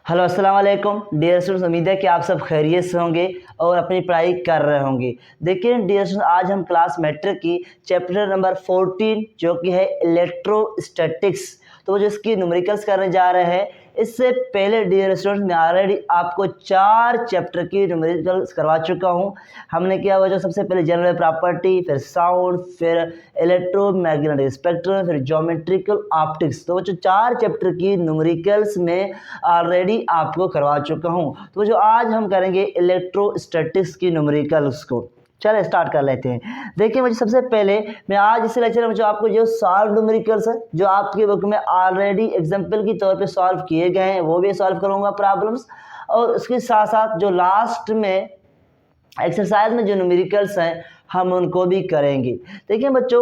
Hello अस्सलाम वालेकुम dear students. उम्मीद है कि आप सब खैरियत से होंगे और अपनी पढ़ाई कर रहे होंगे। देखिए डियर स्टूडेंट्स, आज हम क्लास मैट्रिक की चैप्टर नंबर 14 जो कि है इलेक्ट्रोस्टैटिक्स, तो जो इसकी न्यूमेरिकल्स करने जा रहे हैं। इससे पहले डियर स्टूडेंट्स मैं ऑलरेडी आपको 4 चैप्टर की न्यूमेरिकल्स करवा चुका हूं। हमने किया हुआ जो सबसे पहले जनरल प्रॉपर्टी, फिर साउंड, फिर इलेक्ट्रोमैग्नेटिक स्पेक्ट्रम, फिर ज्योमेट्रिकल ऑप्टिक्स। तो जो 4 चैप्टर की न्यूमेरिकल्स में ऑलरेडी आपको करवा चुका हूं। तो जो आज हम करेंगे इलेक्ट्रोस्टैटिक्स की न्यूमेरिकल्स को। चलिए स्टार्ट कर लेते हैं। देखिए मुझे सबसे पहले मैं आज इस लेक्चर में जो आपको जो सॉल्व न्यूमेरिकल्स है जो आपकी बुक में ऑलरेडी एग्जांपल की तौर पे सॉल्व किए गए हैं वो भी सॉल्व करूंगा प्रॉब्लम्स, और उसके साथ साथ जो लास्ट में एक्सरसाइज में जो न्यूमेरिकल्स हैं हम उनको भी करेंगे। देखिए बच्चों,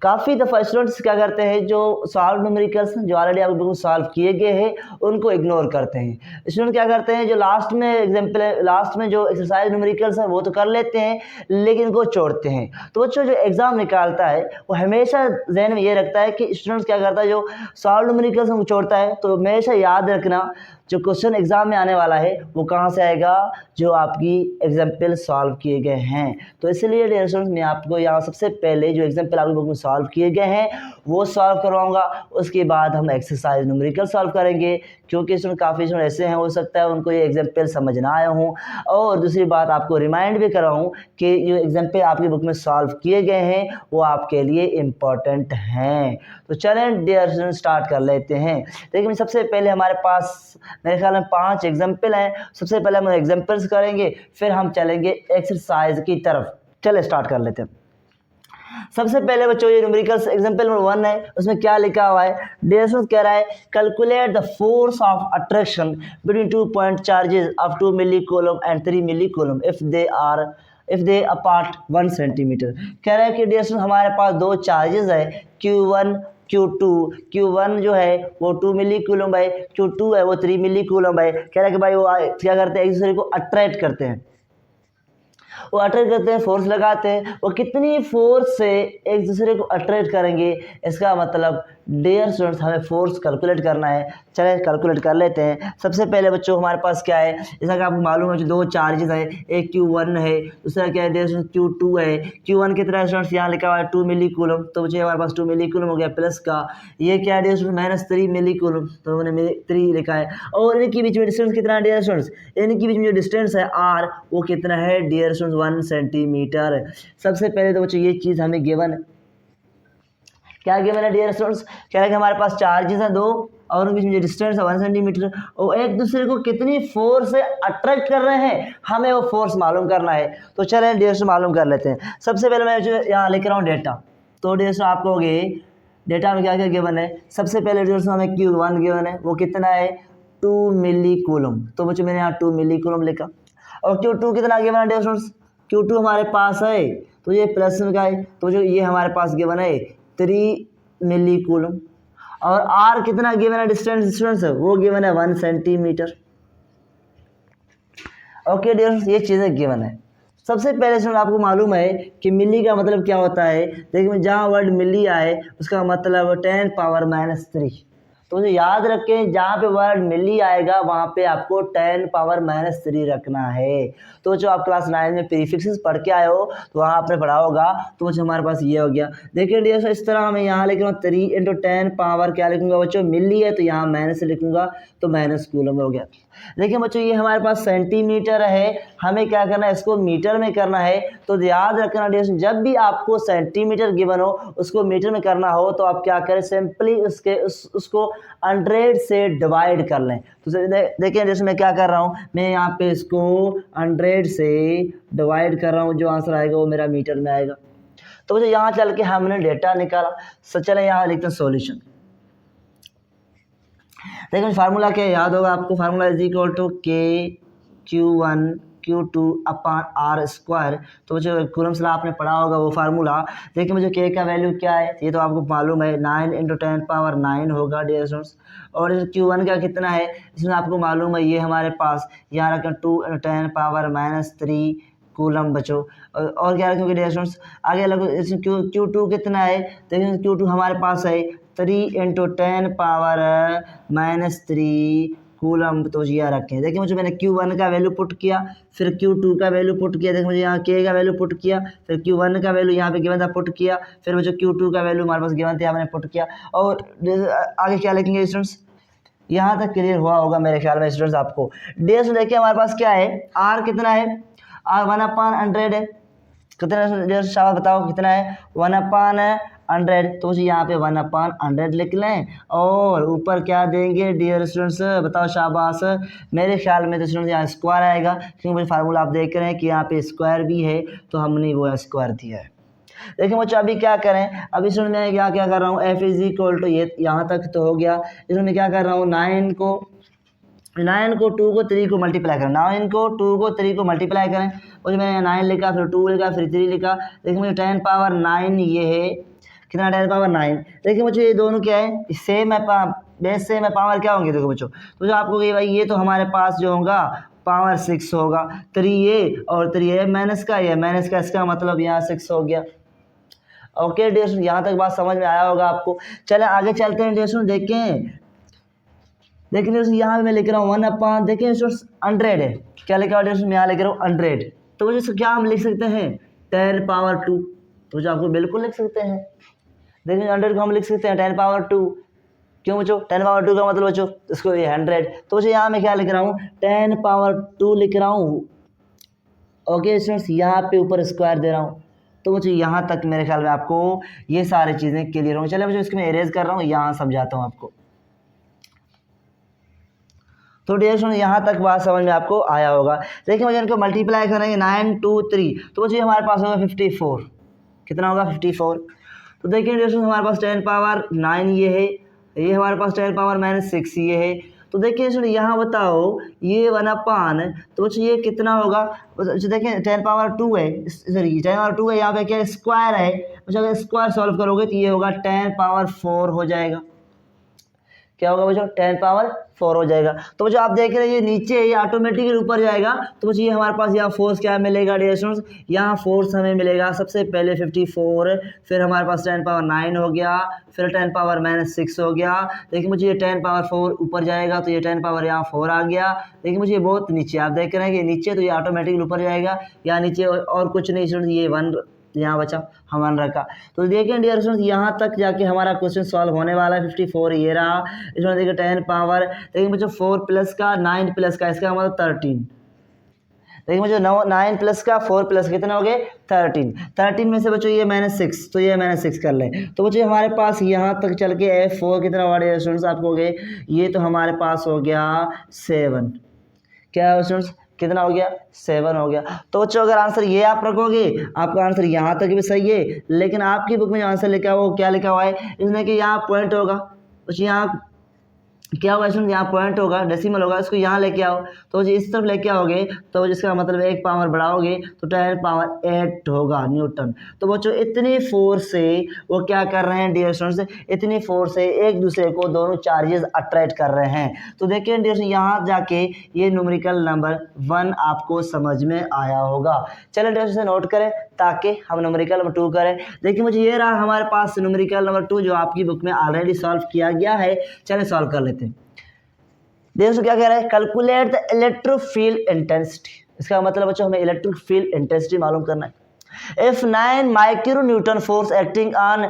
काफ़ी दफ़ा स्टूडेंट्स क्या करते हैं, जो सॉल्व न्यूमेरिकल्स जो ऑलरेडी आप लोगों को सॉल्व किए गए हैं उनको इग्नोर करते हैं। स्टूडेंट क्या करते हैं, जो लास्ट में एग्जाम्पल है, लास्ट में जो एक्सरसाइज न्यूमेरिकल्स हैं वो तो कर लेते हैं लेकिन उनको छोड़ते हैं। तो बच्चों जो एग्ज़ाम निकालता है वो हमेशा जहन में ये रखता है कि स्टूडेंट्स क्या करता है, जो सॉल्व न्यूमेरिकल्स उनको छोड़ता है। तो हमेशा याद रखना जो क्वेश्चन एग्जाम में आने वाला है वो कहाँ से आएगा, जो आपकी एग्जाम्पल सॉल्व किए गए हैं। तो इसलिए डियर स्टूडेंट्स मैं आपको यहाँ सबसे पहले जो एग्जाम्पल आपकी बुक में सॉल्व किए गए हैं वो सॉल्व करवाऊंगा। उसके बाद हम एक्सरसाइज न्यूमेरिकल सॉल्व करेंगे, क्योंकि स्टूडेंट काफ़ी स्टूडेंट ऐसे हैं हो सकता है उनको ये एग्जाम्पल समझ ना आया हूँ। और दूसरी बात आपको रिमाइंड भी कराऊँ कि जो एग्जाम्पल आपकी बुक में सॉल्व किए गए हैं वो आपके लिए इम्पॉर्टेंट हैं। तो चलें डियर स्टूडेंट स्टार्ट कर लेते हैं। लेकिन सबसे पहले हमारे पास मेरे ख्याल में 5 एग्जाम्पल हैं। सबसे पहले हम एग्जाम्पल्स करेंगे, फिर हम चलेंगे एक्सरसाइज की तरफ। चले स्टार्ट कर लेते हैं। सबसे पहले बच्चों ये न्यूमेरिकल्स एग्जांपल नंबर 1 है, उसमें क्या लिखा हुआ है, डियर स्टूडेंट्स कह रहा है calculate the force of attraction between 2 point charges of 2 milli coulomb and 3 milli coulomb if they apart 1 centimetre. कह रहा है कि डियर स्टूडेंट्स हमारे पास दो चार्जेस है Q1 Q2। Q1 जो है वो 2 मिली कूलम है, Q2 है वो 3 मिली कूलम है। कह रहा है कि भाई वो क्या करते हैं, एक दूसरे को अट्रैक्ट करते हैं, वो अट्रैक्ट करते हैं, फोर्स लगाते हैं। वो कितनी फोर्स से एक दूसरे को अट्रैक्ट करेंगे, इसका मतलब डियर स्टूडेंट्स हमें फोर्स कैलकुलेट करना है। चलें कैलकुलेट कर लेते हैं। सबसे पहले बच्चों हमारे पास क्या है, जैसा कि आपको मालूम है जो दो चार्जेस है, एक Q1 है, दूसरा क्या है डियर स्टूडेंट्स Q2 है। Q1 कितना है स्टूडेंट्स, यहाँ लिखा हुआ है 2 मिली कूलम, तो बच्चे हमारे पास 2 मिली कूलम हो गया प्लस का, ये क्या है डियर स्टूडेंट्स -3 मिली कूलम, तो मैंने 3 लिखा है। और इनके बीच में डिस्टेंस कितना है डियर स्टूडेंट्स, इनके बीच में जो डिस्टेंस है R वो कितना है डियर स्टूडेंट्स 1 सेंटीमीटर। सबसे पहले तो बच्चों ये चीज़ हमें गिवन है, क्या गिवन है डियर स्टूडेंट्स, कह रहे हैं कि हमारे पास चार्जेस हैं दो और उनके बीच में जो डिस्टेंस है 1 सेंटीमीटर, और एक दूसरे को कितनी फोर्स से अट्रैक्ट कर रहे हैं हमें वो फोर्स मालूम करना है। तो चलें डियर स्टूडेंट्स मालूम कर लेते हैं। सबसे पहले मैं जो यहाँ लिख रहा हूँ डेटा, तो डियर स्टूडेंट्स आप कहोगे डेटा में क्या क्या गिवन है। सबसे पहले डियर स्टूडेंट्स हमें Q1 गिवन है, वो कितना है 2 मिली कूलम, तो बच्चों मैंने यहाँ 2 मिली कूलम लिखा। और Q2 कितना गिवन है डियर स्टूडेंट्स, Q2 हमारे पास है तो ये प्लस में का है, तो जो ये हमारे पास गिवन है 3 मिली कूलम। और R कितना गिवन है डिस्टेंस स्टूडेंट्स, वो गिवन है 1 सेंटीमीटर। ओके डियर, ये चीज़ें गिवन है। सबसे पहले स्टूडेंट आपको मालूम है कि मिली का मतलब क्या होता है। देखिए जहाँ वर्ड मिली आए उसका मतलब 10 पावर -3, तो जो याद रखें जहाँ पे वर्ड मिली आएगा वहाँ पे आपको 10 पावर -3 रखना है। तो जो आप क्लास 9 में प्रीफिक्सेस पढ़ के आए हो तो वहाँ आपने पढ़ा होगा, तो बच्चों हमारे पास ये हो गया। देखिए डियर इस तरह मैं यहाँ लिख रहा हूँ 3 × 10 पावर क्या लिखूंगा बच्चों, मिली है तो यहाँ माइनस लिखूंगा तो माइनस कूलम हो गया। देखिए बच्चों ये हमारे पास सेंटीमीटर है, हमें क्या करना है इसको मीटर में करना है। तो याद रखना डियर जब भी आपको सेंटीमीटर गिवन हो उसको मीटर में करना हो तो आप क्या करें, सिंपली उसको 100 से डिवाइड कर लें। तो देखिए जैसे मैं क्या कर रहा हूँ, मैं यहाँ पे इसको 100 से डिवाइड कर रहा हूँ, जो आंसर आएगा वो मेरा मीटर में आएगा। तो मुझे यहाँ चल के हमने डेटा निकाला। चले यहाँ लिखते हैं सॉल्यूशन। देखिए फार्मूला क्या याद होगा आपको, फार्मूला = Q1 Q2 अपान R²। तो जो कूलम्स लॉ आपने पढ़ा होगा वो फार्मूला। देखिए मुझे K का वैल्यू क्या है ये तो आपको मालूम है, 9 × 10 पावर 9 होगा डियर स्टूडेंट्स। और Q1 का कितना है इसमें आपको मालूम है, ये हमारे पास यहाँ रखें 2 × 10 पावर -3 कूलम बचो। और क्या रखेंगे डियर स्टूडेंट्स, आगे लगो Q2 कितना है, देखिए Q2 हमारे पास है 3 × 10 पावर -3 कूलम तो ये रखें। देखिए मुझे मैंने Q1 का वैल्यू पुट किया, फिर Q2 का वैल्यू पुट किया, देखिए मुझे यहाँ K का वैल्यू पुट किया, फिर Q1 का वैल्यू यहाँ पे गिवन था पुट किया, फिर मुझे Q2 का वैल्यू हमारे पास गिवन था हमने पुट किया। और आगे क्या लिखेंगे स्टूडेंट्स, यहाँ तक क्लियर हुआ होगा मेरे ख्याल में स्टूडेंट्स आपको। DS में देखिए हमारे पास क्या है, R कितना है, R 1/100 है, कितना शाबाश बताओ कितना है, 1/100। तो मुझे यहाँ पे 1/100 लिख लें और ऊपर क्या देंगे डियर स्टूडेंट्स, बताओ शाबाश। मेरे ख्याल में तो स्टूडेंट्स यहाँ स्क्वायर आएगा, क्योंकि मुझे फार्मूला आप देख रहे हैं कि यहाँ पे स्क्वायर भी है, तो हमने वो स्क्वायर दिया है। देखिए मुझे अभी क्या करें, अभी स्टूडेंट मैं क्या कर रहा हूँ, F = ये यहाँ तक तो हो गया। इसमें मैं क्या कर रहा हूँ, 9 को 2 को 3 को मल्टीप्लाई करें, 9 को 2 को 3 को मल्टीप्लाई करें। और मैंने 9 लिखा, फिर 2 लिखा, फिर 3 लिखा। देखिए मुझे 10⁻9 ये है, कितना 10⁻9। देखिए मुझे ये दोनों क्या है, सेम है, बेस सेम है, पावर क्या होंगे देखो बच्चों। तो जो आपको भाई ये तो हमारे पास जो होगा पावर 6 होगा, 3 ये और 3 ये माइनस का, ये माइनस का, इसका मतलब यहाँ 6 हो गया। ओके डियर स्टूडेंट, यहाँ तक बात समझ में आया होगा आपको। चले आगे चलते हैं डियर स्टूडेंट, देखिए यहाँ पे मैं लिख रहा हूँ 1/, देखिए स्टूडेंट्स 100 है, क्या लिखा हुआ डियर स्टूडेंट, मैं यहाँ लिख रहा हूँ 100। तो मुझे क्या हम लिख सकते हैं 10⁻2, तो मुझे आपको बिल्कुल लिख सकते हैं। देखिए 100 को हम लिख सकते हैं 10⁻2, क्यों बच्चों 10⁻2 का मतलब बच्चों इसको ये 100। तो मुझे यहाँ मैं क्या लिख रहा हूँ 10⁻2 लिख रहा हूँ। ओके स्टूडेंट्स, यहाँ पे ऊपर स्क्वायर दे रहा हूँ। तो मुझे यहाँ तक मेरे ख्याल में आपको ये सारी चीज़ें क्लियर होंगी। चलिए मुझे इसको मैं इरेज कर रहा हूँ, यहाँ समझाता हूँ आपको। तो डियर स्टूडेंट यहाँ तक बात समझ में आपको आया होगा। देखिए मुझे इनको मल्टीप्लाई करेंगे 9, 2, 3, तो मुझे हमारे पास होगा 54। कितना होगा 54। तो देखिए डियर स्टूडेंट हमारे पास 10⁻9 ये है, ये हमारे पास 10⁻6 ये है। तो देखिए स्टूडेंट यहाँ बताओ ये 1/, तो बच्चों ये कितना होगा, देखिए 10⁻2 है, सॉरी 10⁻2 है, यहाँ पे क्या स्क्वायर है, बच्चों अगर स्क्वायर सॉल्व करोगे तो ये होगा 10⁻4 हो जाएगा। क्या होगा बच्चों 10⁻4 हो जाएगा। तो बच्चों आप देख रहे हैं ये नीचे ये ऑटोमेटिकली ऊपर जाएगा। तो बच्चों ये हमारे पास यहाँ फोर्स क्या मिलेगा डियर स्टूडेंट्स, यहाँ फोर्स हमें मिलेगा सबसे पहले 54, फिर हमारे पास 10⁻9 हो गया, फिर 10⁻6 हो गया। देखिए मुझे ये 10⁻4 ऊपर जाएगा, तो ये 10 यहाँ 4 आ गया। देखिए मुझे ये बहुत नीचे, आप देख रहे हैं कि नीचे, तो ये ऑटोमेटिकली ऊपर जाएगा। यहाँ नीचे और कुछ नहीं स्टूडेंट, ये 1 यहाँ बचा हम रखा। तो देखिए डियर स्टूडेंट्स यहाँ तक जाके हमारा क्वेश्चन सॉल्व होने वाला है। 54 ये रहा, इसमें देखिए 10 देखिए बच्चों 4 प्लस का 9 प्लस का, इसका मतलब 13। देखिए मुझे 9 प्लस का 4 प्लस कितना हो गए 13 में से बच्चों ये -6, तो ये -6 कर लें। तो बच्चों हमारे पास यहाँ तक चल के F4 कितना हुआ डियर स्टूडेंट्स आपको हो गए, ये तो हमारे पास हो गया 7। क्या है स्टूडेंट्स कितना हो गया 7 हो गया। तो बच्चों अगर आंसर ये आप रखोगे आपका आंसर यहाँ तक भी सही है, लेकिन आपकी बुक में जो आंसर लिखा हुआ क्या लिखा हुआ है, इसमें कि यहाँ पॉइंट होगा, बच्चों यहाँ क्या होगा स्टूडेंट, यहाँ पॉइंट होगा, डेसिमल होगा, इसको यहाँ लेके आओ। तो इस तरफ लेके आओगे तो जिसका मतलब 1 पावर बढ़ाओगे तो 10⁸ होगा न्यूटन। तो बच्चों इतनी फोर्स से वो क्या कर रहे हैं डियर स्टूडेंट्स, इतनी फोर्स से एक दूसरे को दोनों चार्जेस अट्रैक्ट कर रहे हैं। तो देखिए डियर स्टूडेंट यहाँ जाके ये न्यूमेरिकल नंबर 1 आपको समझ में आया होगा। चलिए डियर स्टूडेंट नोट करें ताकि हम न्यूमेरिकल नंबर 2 करें। देखिए मुझे ये रहा हमारे पास न्यूमेरिकल नंबर 2 जो आपकी बुक में ऑलरेडी सॉल्व किया गया है। चलिए सॉल्व कर लेते हैं। देखो क्या कह रहा है, calculate the electric field intensity. इसका मतलब बच्चों हमें इलेक्ट्रिक फील्ड इंटेंसिटी मालूम करना है। If 9 micro Newton force acting on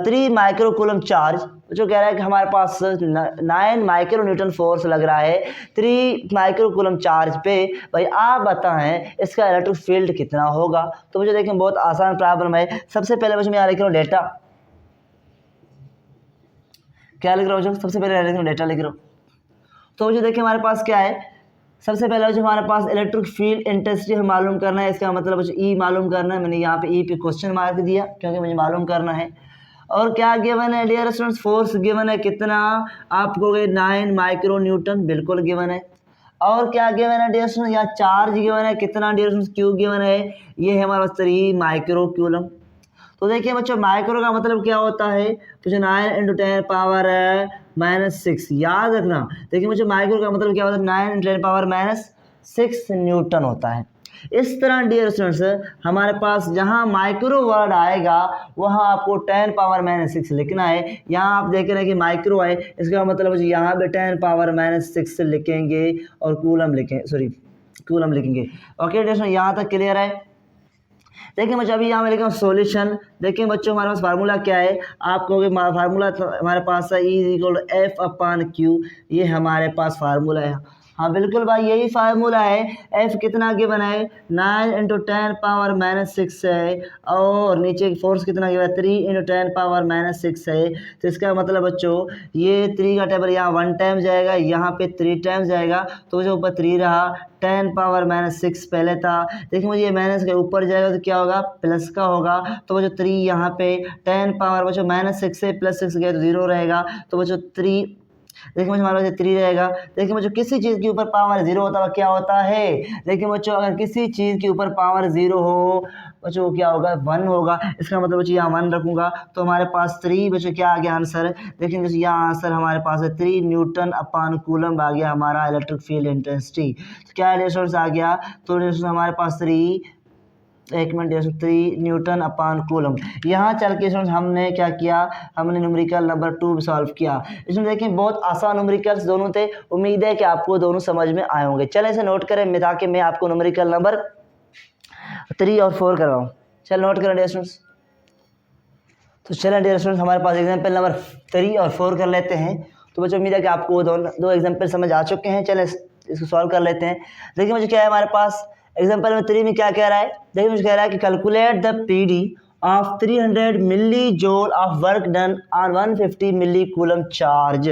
3 micro coulomb charge, जो कह रहा है कि हमारे पास 9 माइक्रो न्यूटन फोर्स लग रहा है 3 माइक्रो कूलम चार्ज पे, भाई आप बताएं इसका इलेक्ट्रिक फील्ड कितना होगा। तो मुझे देखें बहुत आसान प्रॉब्लम है। सबसे पहले बच्चों मैं यहाँ लिख रहा हूँ डेटा, क्या लिख रहा हूँ, सबसे पहले लिख रहा हूँ डेटा लिख रहा हूँ। तो मुझे देखिए हमारे पास क्या है, सबसे पहले जो हमारे पास इलेक्ट्रिक फील्ड इंटेंसिटी हमें मालूम करना है। इसका मतलब ई मालूम करना है, मैंने यहाँ पे ई पे क्वेश्चन मार्क दिया क्योंकि मुझे मालूम करना है। और क्या गिवन है डियर स्टूडेंट्स, फोर्स गिवन है कितना, आपको 9 माइक्रो न्यूटन बिल्कुल गिवन है। और क्या गिवन है डियर स्टूडेंट्स, यहाँ चार्ज गिवन है कितना डियर स्टूडेंट्स, क्यू गिवन है, ये है हमारे पास 3 माइक्रो कूलम। तो देखिए बच्चों माइक्रो का मतलब क्या होता है, तो 9 × 10⁻6 याद रखना। देखिए मुझे माइक्रो का मतलब क्या होता है, 9 × 10⁻6 न्यूटन होता है। इस तरह डियर स्टूडेंट्स हमारे पास जहाँ माइक्रो वर्ड आएगा वहाँ आपको 10⁻⁻6 लिखना है। यहाँ आप देख रहे हैं कि माइक्रो है, इसका मतलब यहाँ पे 10⁻⁻6 लिखेंगे और कूलम लिखेंगे। ओके डियर, यहाँ तक क्लियर है। देखिए बच्चों अभी यहाँ मैं लिखा हूँ सॉल्यूशन। देखिए बच्चों हमारे पास फार्मूला क्या है, आप कहोगे फार्मूला हमारे पास है E=F/Q, ये हमारे पास फार्मूला है। हाँ बिल्कुल भाई यही फार्मूला है। F कितना गिवन है 9 × 10⁻⁻6 है और नीचे फोर्स कितना गिवन है 3 × 10⁻⁻6 है। तो इसका मतलब बच्चों ये 3 का टेबल यहाँ 1 टाइम जाएगा, यहाँ पे 3 टाइम्स जाएगा, तो जो ऊपर 3 रहा 10⁻⁻6 पहले था। देखिए मुझे ये माइनस के ऊपर जाएगा तो क्या होगा प्लस का होगा, तो बच्चों 3 यहाँ पे 10⁻⁻6 से +6 गया तो 0 रहेगा, तो बच्चों 3 देखिए मुझे हमारे पास 3 रहेगा। देखिए बच्चों किसी चीज़ के ऊपर पावर 0 होता है क्या होता है, देखिए बच्चों अगर किसी चीज़ के ऊपर पावर 0 हो बच्चों क्या होगा 1 होगा। इसका मतलब बच्चों यहाँ 1 रखूँगा तो हमारे पास 3 बच्चों क्या आ गया आंसर। देखिए बच्चों यहाँ आंसर हमारे पास है 3 N/कूलम आ गया हमारा इलेक्ट्रिक फील्ड इंटेंसिटी। तो क्या रिजल्ट आ गया, तो हमारे पास 3 N/कूलम। यहाँ चल के हमने क्या किया, हमने न्यूमेरिकल नंबर 2 सॉल्व किया। इसमें देखिए बहुत आसान न्यूमेरिकल्स दोनों थे, उम्मीद है कि आपको दोनों समझ में आए होंगे। चले इसे नोट करें ताकि मैं आपको न्यूमेरिकल नंबर 3 और 4 करवाऊँ। चल नोट करें डियर स्टूडेंट्स। तो चलें डियर स्टूडेंट्स हमारे पास एग्जाम्पल नंबर 3 और 4 कर लेते हैं। तो बच्चों उम्मीद है कि आपको दो एग्जाम्पल समझ आ चुके हैं। चलें इसको सॉल्व कर लेते हैं। देखिए मुझे क्या है हमारे पास एग्जाम्पल नंबर 3 में क्या कह रहा है, देखिए मुझे कह रहा है कि calculate the PD of 300 milli joule of work done on 150 milli coulomb charge.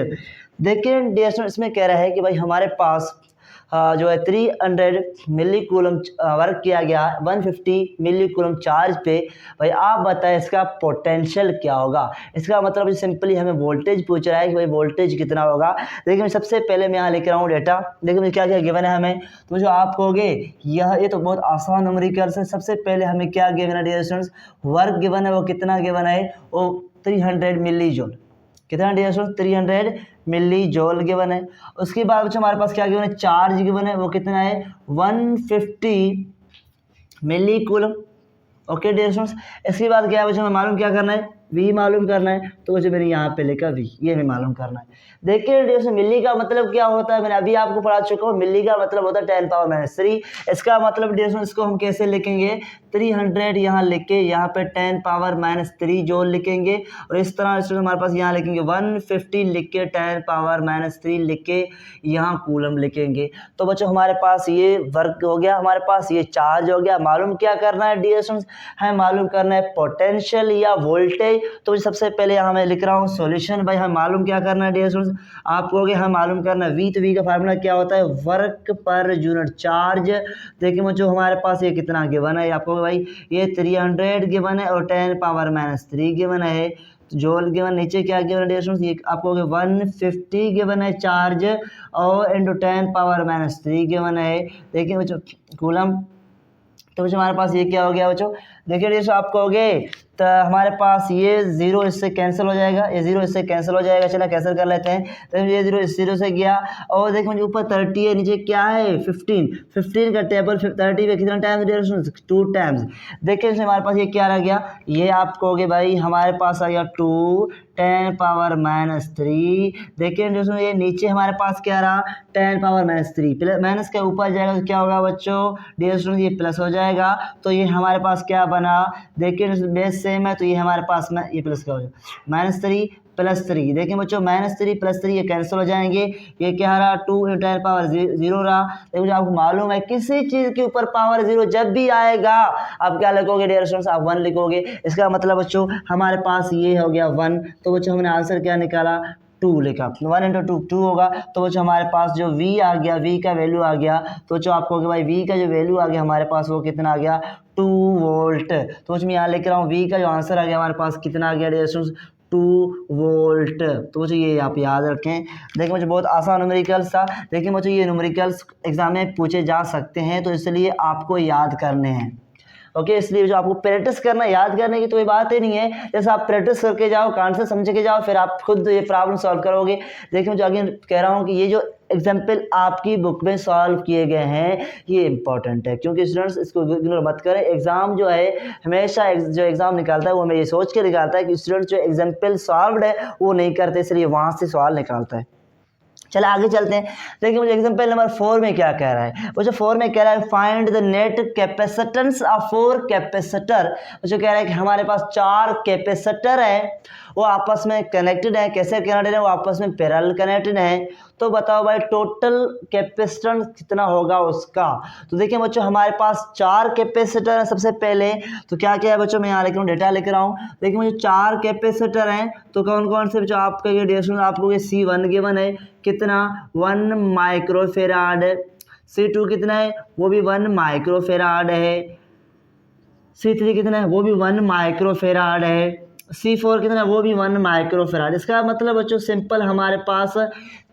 देखिए डियर स्टूडेंट्स इसमें कह रहा है कि भाई हमारे पास जो है 300 मिली कूलम वर्क किया गया 150 मिली कूलम चार्ज पे। भाई आप बताएं इसका पोटेंशियल क्या होगा। इसका मतलब सिंपली हमें वोल्टेज पूछ रहा है कि भाई वोल्टेज कितना होगा। देखिए सबसे पहले मैं यहाँ लिख रहा हूँ डेटा। देखिए मुझे क्या क्या गिवन है हमें, तो जो आप कहोगे ये तो बहुत आसान न्यूमेरिकल्स है। सबसे पहले हमें क्या गिवन है डियर स्टूडेंट्स, वर्क गिवन है, वो कितना गिवन है वो 300 मिली जूल। कितना dear students 300 milli joule given है। उसके बाद बच्चों हमारे पास क्या गिवन है, चार्ज गिवन है, वो कितना है 150 milli coulomb. Okay dear students, इसके बाद क्या है बच्चों हमें मालूम क्या करना है, V मालूम करना है। तो बच्चों मैंने यहाँ पे लिखा V, ये हमें मालूम करना है। देखिए डियर मिली का मतलब क्या होता है, मैंने अभी आपको पढ़ा चुका हूँ। मिली का मतलब होता है 10⁻⁻3। इसका मतलब डियर इसको हम कैसे लिखेंगे, 300 यहाँ लिख के यहाँ पे 10⁻⁻3 जूल लिखेंगे, और इस तरह हमारे पास यहाँ लिखेंगे 150 लिख के 10⁻⁻3 लिख के यहाँ कूलम लिखेंगे। तो बच्चों हमारे पास ये वर्क हो गया, हमारे पास ये चार्ज हो गया। मालूम क्या करना है डियर स्टूडेंट्स, हमें मालूम करना है पोटेंशियल या वोल्टेज। तो सबसे पहले यहाँ मैं लिख रहा हूँ सॉल्यूशन। भाई हमें मालूम क्या करना है डियर स्टूडेंट्स, आप कहोगे हमें मालूम करना है V। तो V का फार्मूला क्या होता है, वर्क पर यूनिट चार्ज। देखिए बच्चों हमारे पास ये कितना गिवन है, आपको भाई ये 300 गिवन है और 10⁻⁻3 गिवन है। जूल गिवन, नीचे क्या गिवन है डियर स्टूडेंट्स, ये आपको 150 गिवन है चार्ज और इंटू 10⁻⁻3 गिवन है। देखिए बच्चों कूलम। तो बच्चों हमारे पास ये क्या हो गया बच्चों, देखिए डियर आप कहोगे तो हमारे पास ये 0 इससे कैंसिल हो जाएगा, ये 0 इससे कैंसिल हो जाएगा। चलो कैंसिल कर लेते हैं। तो ये 0 इस 0 से गया, और देखो मुझे ऊपर 30 है, नीचे क्या है 15 का टेबल 30 पे कितना टाइम डियर 2 टाइम्स। देखिए इसमें हमारे पास ये क्या रह गया, ये आप कहोगे भाई हमारे पास आ गया 2 10⁻⁻3। देखिए दोस्तों ये नीचे हमारे पास क्या रहा 10⁻⁻3, माइनस के ऊपर जाएगा तो क्या होगा बच्चों डियर स्टूडेंट ये प्लस हो जाएगा। तो ये हमारे पास क्या बना, देखिए बेस सेम है तो ये हमारे पास में ये प्लस का हो जाएगा -3 + 3। देखिए बच्चों -3 + 3 ये कैंसिल हो जाएंगे। ये क्या रहा 2 × 10⁻0 रहा। देखो आपको मालूम है किसी चीज़ के ऊपर पावर 0 जब भी आएगा आप क्या लिखोगे डियर स्टूडेंट्स, आप 1 लिखोगे। इसका मतलब बच्चों हमारे पास ये हो गया 1। तो बच्चों हमने आंसर क्या निकाला 2 लिखा, 1 × 2 2 होगा। तो बच्चों हमारे पास जो V आ गया, V का वैल्यू आ गया। तो बच्चों आपको कि भाई V का जो वैल्यू आ गया हमारे पास वो कितना आ गया 2 वोल्ट। तो बच्चों मैं यहाँ लिख रहा हूँ V का जो आंसर आ गया हमारे पास कितना आ गया डियर स्टूडेंट्स 2 वोल्ट। तो बच्चों ये आप याद रखें। देखिए मुझे बहुत आसान न्यूमेरिकल्स था। देखिए बच्चों ये न्यूमेरिकल्स एग्जाम में पूछे जा सकते हैं, तो इसलिए आपको याद करने हैं। ओके, इसलिए जो आपको प्रैक्टिस करना, याद करने की तो ये बात ही नहीं है। जैसे आप प्रैक्टिस करके जाओ, कॉन्सेप्ट समझ के जाओ, फिर आप खुद ये प्रॉब्लम सॉल्व करोगे। देखिए जो अगेन कह रहा हूँ कि ये जो एग्जाम्पल आपकी बुक में सॉल्व किए गए हैं ये इंपॉर्टेंट है, क्योंकि स्टूडेंट्स इसको इग्नोर मत करें। एग्जाम जो है हमेशा जो एग्जाम निकालता है वो हमें ये सोच के निकालता है कि स्टूडेंट जो एग्जाम्पल सॉल्व है वो नहीं करते, इसलिए वहाँ से सवाल निकालता है। चलो आगे चलते हैं। देखिए मुझे एग्जाम्पल नंबर 4 में क्या कह रहा है, वो जो 4 में कह रहा है find the net capacitance of 4 capacitor. जो कह रहा है कि हमारे पास 4 कैपेसिटर हैं, वो आपस में कनेक्टेड है। कैसे कनेक्टेड है? वो आपस में पैरेलल कनेक्टेड है। तो बताओ भाई टोटल कैपेसिटेंस कितना होगा उसका। तो देखिए बच्चों हमारे पास 4 कैपेसिटर है सबसे पहले। तो क्या क्या है बच्चों, मैं यहाँ लिख रहा हूँ, डेटा लिख रहा हूँ। देखिए मुझे 4 कैपेसिटर हैं, तो कौन कौन से बच्चों आपका ये डेसिमल आपको ये C1 गिवन है, कितना 1 माइक्रोफेराड। C2 कितना है, वो भी 1 माइक्रोफेराड है। C3 कितना है, वो भी 1 माइक्रोफेराड है। C4 कितना है, वो भी 1 माइक्रोफेराड। इसका मतलब बच्चों सिंपल हमारे पास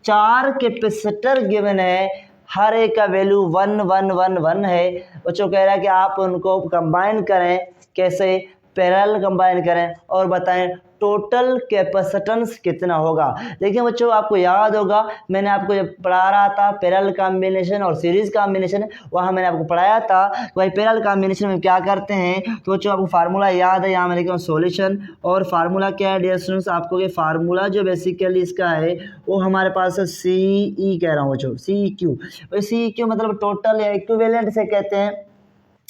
4 कैपेसिटर गिवन है, हर एक का वैल्यू 1 1 1 1 है। बच्चों कह रहा है कि आप उनको कंबाइन करें, कैसे, पैरेलल कंबाइन करें और बताएं टोटल कैपेसिटेंस कितना होगा। देखिए बच्चों आपको याद होगा मैंने आपको जब पढ़ा रहा था पैरेलल कॉम्बिनेशन और सीरीज कॉम्बिनेशन, वहाँ मैंने आपको पढ़ाया था कि भाई पैरेलल कॉम्बिनेशन में क्या करते हैं। तो बच्चों आपको फार्मूला याद है, यहाँ मैं लिख रहा हूँ सॉल्यूशन। और फार्मूला क्या है डियर स्टूडेंट्स, आपको ये फार्मूला जो बेसिकली इसका है वो हमारे पास है CE कह रहा हूँ बच्चों, CEQ। CEQ मतलब टोटल या इक्विवेलेंट से कहते हैं,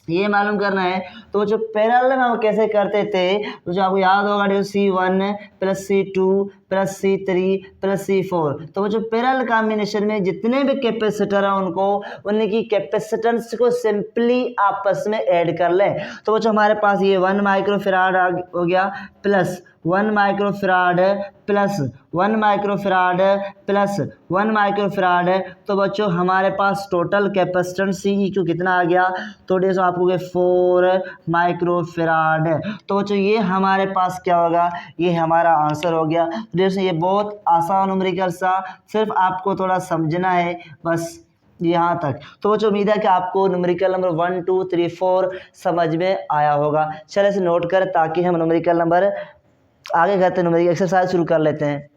ये मालूम करना है। तो जो पैरेलल में हम कैसे करते थे, तो जो आपको याद होगा C1 plus C2 plus C3 plus C4। तो वो जो पैरेलल कॉम्बिनेशन में जितने भी कैपेसिटर हैं उनकी कैपेसिटेंस को सिंपली आपस में ऐड कर लें। तो वो जो हमारे पास ये 1 माइक्रोफेराड हो गया plus 1 microfarad plus 1 microfarad plus 1 microfarad. तो बच्चों हमारे पास टोटल कैपेसिटेंस CEQ कितना आ गया, तो डेसो आपको 4 माइक्रोफेराड। तो बच्चों ये हमारे पास क्या होगा, ये हमारा आंसर हो गया। डेसो ये बहुत आसान न्यूमेरिकल सा, सिर्फ आपको थोड़ा समझना है बस यहाँ तक। तो बच्चों उम्मीद है कि आपको न्यूमेरिकल नंबर 1 2 3 4 समझ में आया होगा। चलो इसे नोट कर ताकि हम न्यूमेरिकल नंबर आगे करते हैं, एक्सरसाइज शुरू कर लेते हैं।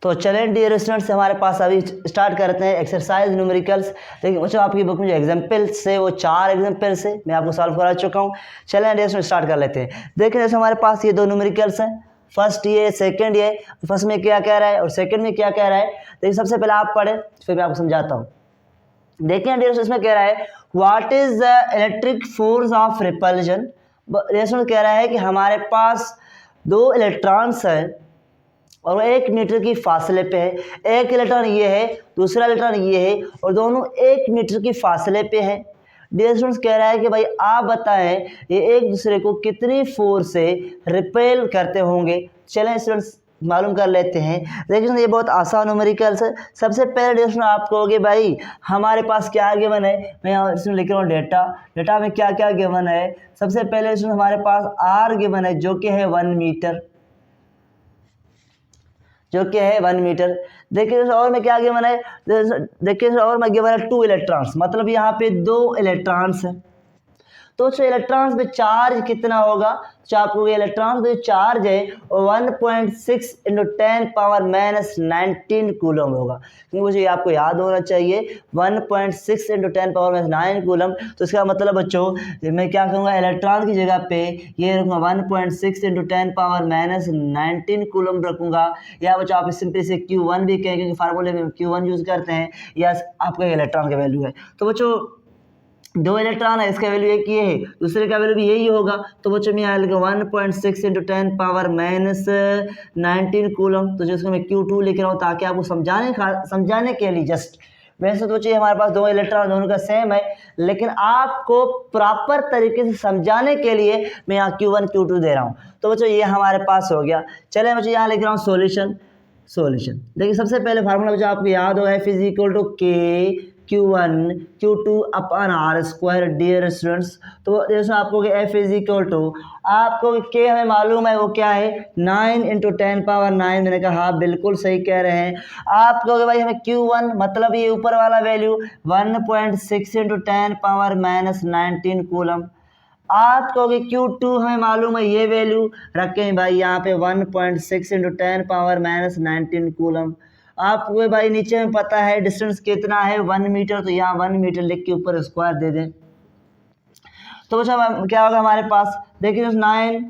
तो चलें डियर स्टूडेंट्स हमारे पास अभी स्टार्ट करते हैं एक्सरसाइज न्यूमेरिकल्स। देखिए बच्चों आपकी बुक में जो एग्जाम्पल्स है वो 4 एग्जाम्पल्स है, मैं आपको सॉल्व करा चुका हूँ। चलें डियर स्टूडेंट्स स्टार्ट कर लेते हैं। देखिए जैसे हमारे पास ये 2 न्यूमेरिकल्स हैं, फर्स्ट ये सेकंड ये। फर्स्ट में क्या कह रहा है और सेकंड में क्या कह रहा है, देखिए सबसे पहले आप पढ़े फिर मैं आपको समझाता हूँ। देखिए डियर स्टूडेंट्स इसमें कह रहा है what is the electric force of repulsion. Dear कह रहा है कि हमारे पास 2 इलेक्ट्रॉन्स हैं और वो 1 मीटर की फासले पे है। एक इलेक्ट्रॉन ये है, दूसरा इलेक्ट्रॉन ये है और दोनों 1 मीटर की फासले पे है। डियर स्टूडेंट्स कह रहा है कि भाई आप बताएं ये एक दूसरे को कितनी फोर्स से रिपेल करते होंगे। चलें स्टूडेंट्स मालूम कर लेते हैं। देखिए ये बहुत आसान न्यूमेरिकल्स है। सबसे पहले डियर स्टूडेंट आप कहोगे भाई हमारे पास क्या गिवन है, मैं यहाँ इसमें लिख रहा हूँ डेटा में क्या क्या गिवन है। सबसे पहले स्टूडेंट हमारे पास R गिवन है जो कि है 1 मीटर, जो कि है 1 मीटर। देखिए और में क्या गिवन है, देखिए और में गिवन है 2 इलेक्ट्रॉन्स, मतलब यहाँ पे 2 इलेक्ट्रॉन्स है। तो इलेक्ट्रॉन्स पे चार्ज कितना होगा, तो आपको ये इलेक्ट्रॉन जो चार्ज है वो 1.6 × 10⁻⁻19 कूलम होगा। क्योंकि मुझे आपको याद होना चाहिए 1.6 × 10⁻⁹ कूलम। तो इसका मतलब बच्चों मैं क्या कहूँगा, इलेक्ट्रॉन की जगह पे ये रखूँगा 1.6 × 10⁻⁻19 कूलम रखूँगा। या बच्चों आप सिंपली से Q1 भी कहें क्योंकि फार्मूले में Q1 यूज़ करते हैं, या आपका इलेक्ट्रॉन का वैल्यू है। तो बच्चों 2 इलेक्ट्रॉन है, इसका वैल्यू एक ये है, दूसरे का वैल्यू भी यही होगा। तो बच्चों में यहाँ लिखा 1.6 × 10⁻⁻19 कूलम। तो जिसको मैं Q2 लिख रहा हूँ ताकि आपको समझाने के लिए जस्ट। वैसे तो बच्चों हमारे पास 2 इलेक्ट्रॉन दोनों का सेम है, लेकिन आपको प्रॉपर तरीके से समझाने के लिए मैं यहाँ Q1 Q2 दे रहा हूँ। तो बच्चों ये हमारे पास हो गया। चले बच्चों यहाँ लिख रहा हूँ सॉल्यूशन। देखिए सबसे पहले फार्मूला बच्चों आपको याद होगा F = K Q1 Q2 upon r square dear students. तो जैसे आपको F इज इक्वल टू आपको K हमें मालूम है वो क्या है 9 इंटू 10 पावर 9। मैंने कहा हाँ बिल्कुल सही कह रहे हैं आप कहोगे भाई हमें Q1 मतलब ये ऊपर वाला वैल्यू 1.6 इंटू 10 पावर -19 कूलम। आप कहोगे Q2 हमें मालूम है ये वैल्यू रखें भाई यहाँ पे 1.6 इंटू 10 पावर -19 कूलम। आपको भाई नीचे में पता है डिस्टेंस कितना है 1 मीटर, तो यहाँ 1 मीटर लिख के ऊपर स्क्वायर दे दें। तो बच्चा क्या होगा हमारे पास, देखिए 9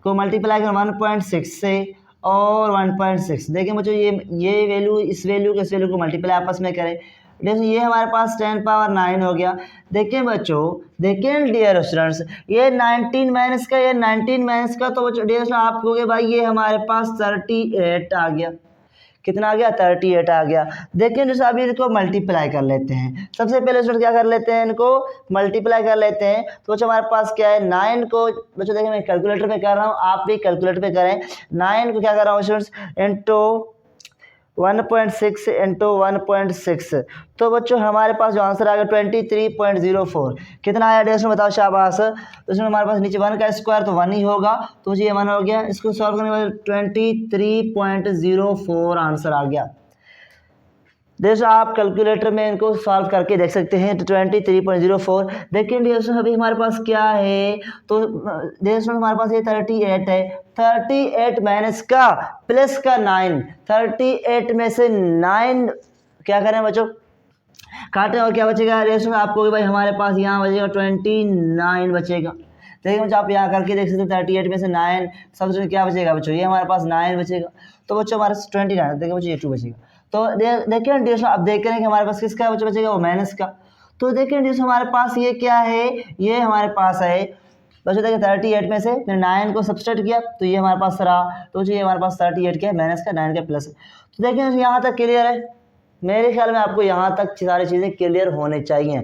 को मल्टीप्लाई करें 1.6 से और 1.6, देखिए मुझे ये वैल्यू इस वैल्यू को इस वैल्यू को मल्टीप्लाई आपस में करें, जैसे ये हमारे पास 10 पावर 9 हो गया। देखिए बच्चों, देखिए डियर स्टूडेंट्स, ये 19 माइनस का, ये 19 माइनस का, तो बच्चों डियर स्टूडेंट आप कहोगे भाई ये हमारे पास 38 आ गया। कितना आ गया 38 आ गया। देखिए जैसे अभी इनको मल्टीप्लाई कर लेते हैं, सबसे पहले स्टूडेंट क्या कर लेते हैं, इनको मल्टीप्लाई कर लेते हैं। तो बच्चों हमारे पास क्या है 9 को, बच्चों देखिए मैं कैलकुलेटर पे कर रहा हूँ, आप भी कैलकुलेटर पे करें। 9 को क्या कर रहा हूँ स्टूडेंट्स इंटू 1.6 इंटू 1.6, तो बच्चों हमारे पास जो आंसर आ गया 23.04। कितना आया डेसिमल बताओ शाबाश। तो इसमें हमारे पास नीचे 1 का स्क्वायर तो 1 ही होगा, तो ये 1 हो गया। इसको सॉल्व करने के बाद 23.04 आंसर आ गया। जैसे आप कैलकुलेटर में इनको सॉल्व करके देख सकते हैं, तो 23.04। देखिए डियर अभी हमारे पास क्या है, तो डियर हमारे पास ये 38 है, 38 माइनस का प्लस का 9, 38 में से 9 क्या करें बच्चों काटें और क्या बचेगा डियर आपको भाई हमारे पास यहाँ बचेगा 29 बचेगा। देखिए बच्चों आप यहाँ करके देख सकते हैं 38 में से 9 सबसे क्या बचेगा बच्चों, ये हमारे पास 9 बचेगा। तो बच्चों हमारे पास 29, देखिए बच्चों ये 2 बचेगा। तो देखिए डियर अब देख रहे हैं कि हमारे पास किसका बचेगा वो माइनस का। तो देखिए डियर हमारे पास ये क्या है, ये हमारे पास है बच्चों देखिए 38 में से मैंने 9 को सब्सट्रैक्ट किया तो ये हमारे पास रहा, तो ये हमारे पास 38 क्या है माइनस का 9 का प्लस है। तो देखिए यहाँ तक क्लियर है, मेरे ख्याल में आपको यहाँ तक सारी चीज़ें क्लियर होने चाहिए।